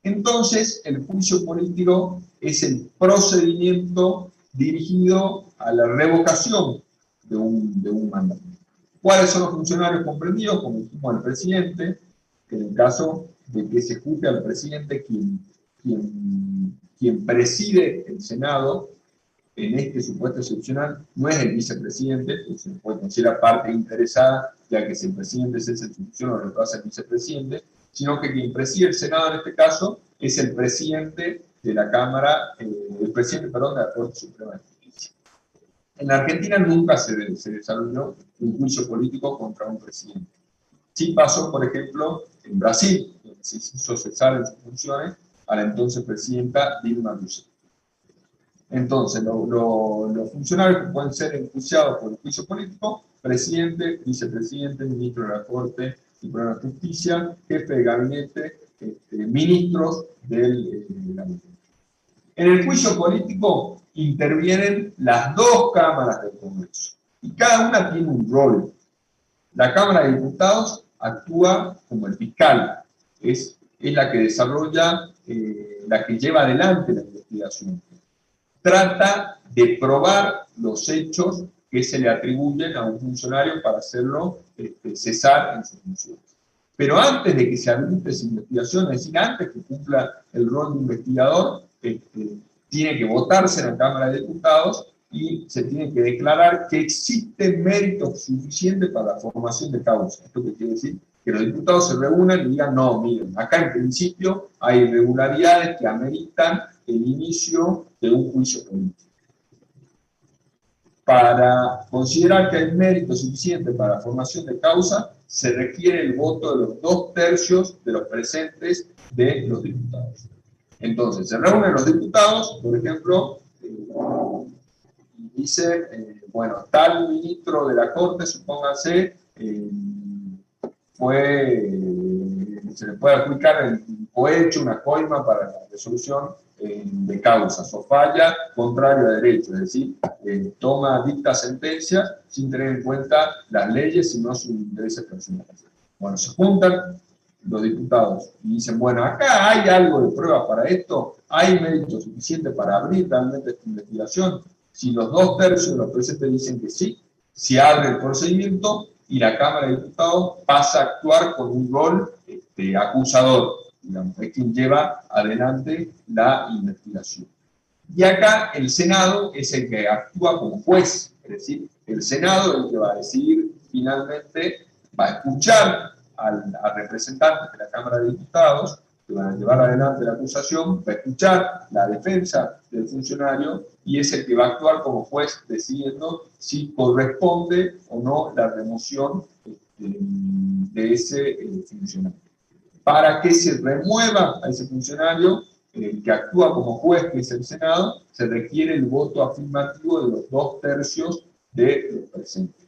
[SPEAKER 1] Entonces, el juicio político es el procedimiento dirigido a la revocación de un mandato. ¿Cuáles son los funcionarios comprendidos? Como dijimos, el presidente, que en el caso de que se juzgue al presidente quien preside el Senado, en este supuesto excepcional, no es el vicepresidente, que se puede considerar parte interesada, ya que si el presidente es esa función o lo hace el vicepresidente, sino que quien preside el Senado en este caso es el presidente de la Cámara, el presidente, perdón, de la Corte Suprema de Justicia. En la Argentina nunca se desarrolló un juicio político contra un presidente. Sí pasó, por ejemplo, en Brasil, donde se hizo cesar en sus funciones a la entonces presidenta Dilma Rousseff. Entonces, los funcionarios que pueden ser enjuiciados por el juicio político: presidente, vicepresidente, ministro de la Corte Suprema de Justicia, jefe de gabinete, ministros del gabinete. En el juicio político intervienen las dos cámaras del Congreso, y cada una tiene un rol. La Cámara de Diputados actúa como el fiscal, es la que desarrolla, la que lleva adelante la investigación. Trata de probar los hechos que se le atribuyen a un funcionario para hacerlo cesar en sus funciones. Pero antes de que se habilite esa investigación, es decir, antes que cumpla el rol de investigador, tiene que votarse en la Cámara de Diputados y se tiene que declarar que existe mérito suficiente para la formación de causa. ¿Esto qué quiere decir? Que los diputados se reúnan y digan: no, miren, acá en principio hay irregularidades que ameritan el inicio de un juicio político. Para considerar que hay mérito suficiente para la formación de causa, se requiere el voto de los 2/3 de los presentes de los diputados. Entonces, se reúnen los diputados, por ejemplo, y dice, bueno, tal ministro de la Corte, supóngase, se le puede adjudicar un cohecho, una coima para la resolución de causas, o falla contrario a derecho, es decir, dicta sentencias sin tener en cuenta las leyes, sino sus intereses personales. Bueno, se juntan los diputados y dicen: bueno, acá hay algo de prueba para esto, hay mérito suficiente para abrir realmente esta investigación. Si los 2/3 de los presentes dicen que sí, se abre el procedimiento y la Cámara de Diputados pasa a actuar con un rol acusador, digamos, es quien lleva adelante la investigación. Y acá el Senado es el que actúa como juez, es decir, el Senado es el que va a decidir finalmente, va a escuchar a representantes de la Cámara de Diputados que van a llevar adelante la acusación, va a escuchar la defensa del funcionario y es el que va a actuar como juez decidiendo si corresponde o no la remoción de ese funcionario. Para que se remueva a ese funcionario, que actúa como juez, que es el Senado, se requiere el voto afirmativo de los 2/3 de los presentes.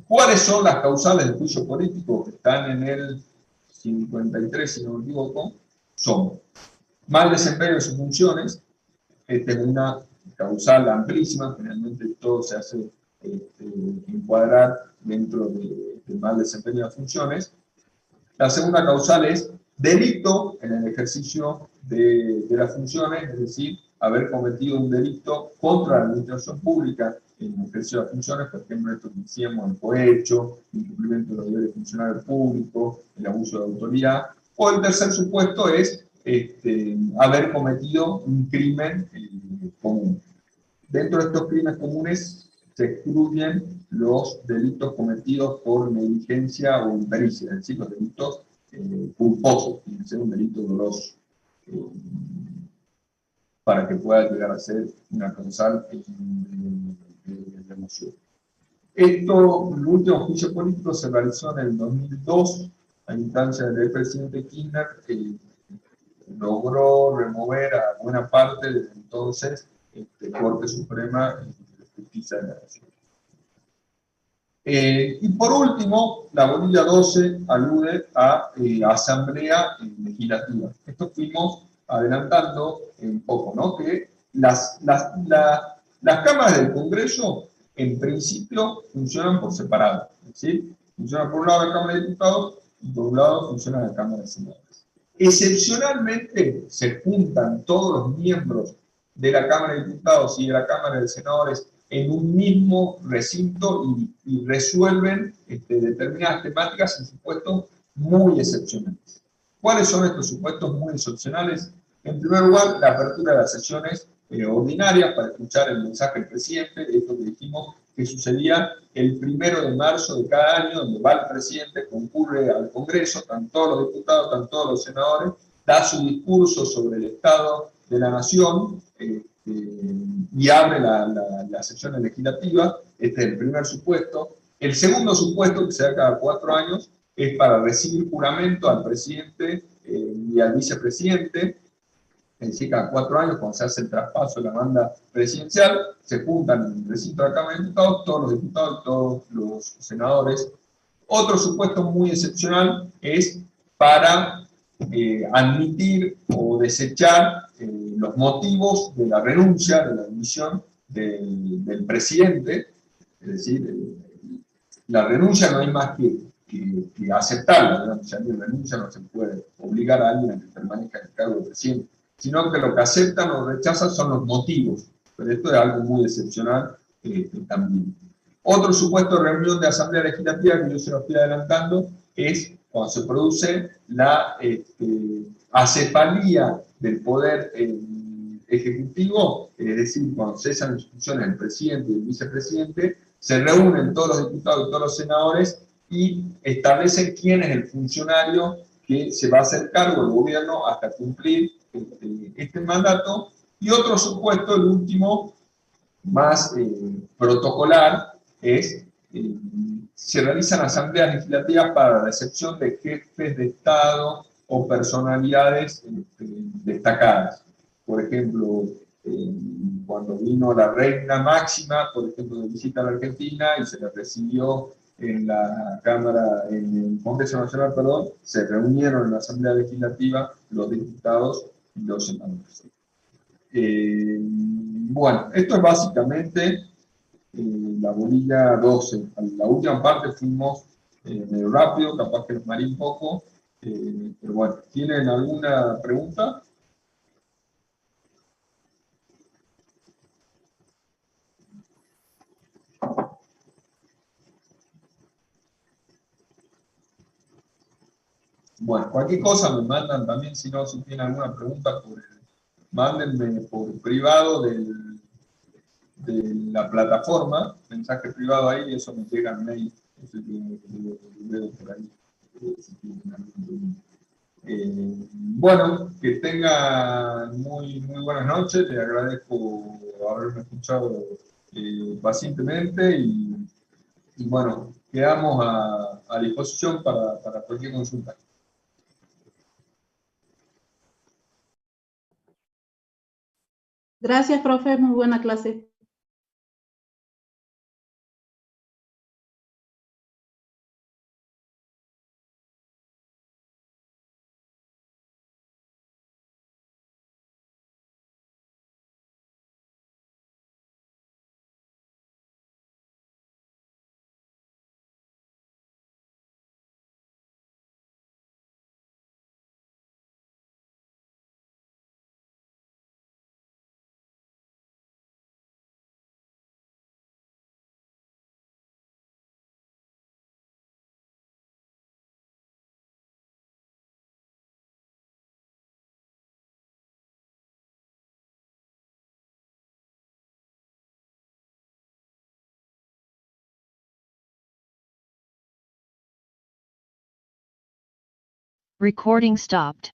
[SPEAKER 1] ¿Cuáles son las causales del juicio político? Que están en el 53, si no me equivoco. Son mal desempeño de sus funciones. Esta es una causal amplísima, generalmente todo se hace encuadrar dentro del mal desempeño de las funciones. La segunda causal es delito en el ejercicio de las funciones, es decir, haber cometido un delito contra la administración pública en el ejercicio de las funciones, por ejemplo, esto que decíamos, el cohecho, el incumplimiento de los deberes de funcionario público, el abuso de autoridad. O el tercer supuesto es haber cometido un crimen común. Dentro de estos crímenes comunes se excluyen los delitos cometidos por negligencia o impericia, es decir, los delitos culposos, tiene que ser un delito doloso, para que pueda llegar a ser una causal de remoción. Esto, el último juicio político se realizó en el 2002, a instancia del presidente Kirchner, que logró remover a buena parte del entonces Corte Suprema de Justicia de la Nación. Y por último, la bolilla 12 alude a asamblea legislativa. Esto fuimos adelantando un poco, ¿no? Que las cámaras del Congreso, en principio, funcionan por separado. Es decir, funciona por un lado la Cámara de Diputados y por un lado funciona la Cámara de Senadores. Excepcionalmente, se juntan todos los miembros de la Cámara de Diputados y de la Cámara de Senadores en un mismo recinto y resuelven determinadas temáticas en supuestos muy excepcionales. ¿Cuáles son estos supuestos muy excepcionales? En primer lugar, la apertura de las sesiones ordinarias para escuchar el mensaje del presidente, esto que dijimos que sucedía el 1 de marzo de cada año, donde va el presidente, concurre al Congreso, están todos los diputados, están todos los senadores, da su discurso sobre el estado de la nación, y abre la sesión legislativa. Este es el primer supuesto. El segundo supuesto, que se da cada 4 años, es para recibir juramento al presidente y al vicepresidente. Es decir, cada 4 años, cuando se hace el traspaso de la banda presidencial, se juntan en el recinto de la Cámara de Diputados, todos los diputados y todos los senadores. Otro supuesto muy excepcional es para admitir o desechar los motivos de la renuncia, de la dimisión del presidente. Es decir, la renuncia no hay más que aceptarla. Si alguien renuncia, no se puede obligar a alguien a que permanezca en el cargo de presidente, sino que lo que aceptan o rechazan son los motivos. Pero esto es algo muy excepcional también. Otro supuesto de reunión de Asamblea Legislativa, que yo se lo estoy adelantando, es cuando se produce la acefalía del poder ejecutivo, es decir, cuando cesan las funciones del presidente y el vicepresidente, se reúnen todos los diputados y todos los senadores y establecen quién es el funcionario que se va a hacer cargo del gobierno hasta cumplir este mandato. Y otro supuesto, el último, más protocolar, es se realizan asambleas legislativas para la recepción de jefes de Estado o personalidades destacadas. Por ejemplo, cuando vino la reina Máxima, por ejemplo, de visita a la Argentina y se la recibió en la Cámara, en el Congreso Nacional, perdón, se reunieron en la Asamblea Legislativa los diputados y los senadores. Bueno, esto es básicamente la bolilla 12. La última parte fuimos medio rápido, capaz que nos mareé un poco, pero bueno, ¿tienen alguna pregunta? Bueno, cualquier cosa me mandan también, si no, si tienen alguna pregunta, mándenme por privado de la plataforma, mensaje privado ahí, y eso me llega al mail, eso yo veo por ahí. Bueno, que tengan muy buenas noches, les agradezco haberme escuchado pacientemente y bueno, quedamos a disposición para cualquier consulta.
[SPEAKER 3] Gracias, profe, muy buena clase.
[SPEAKER 8] Recording stopped.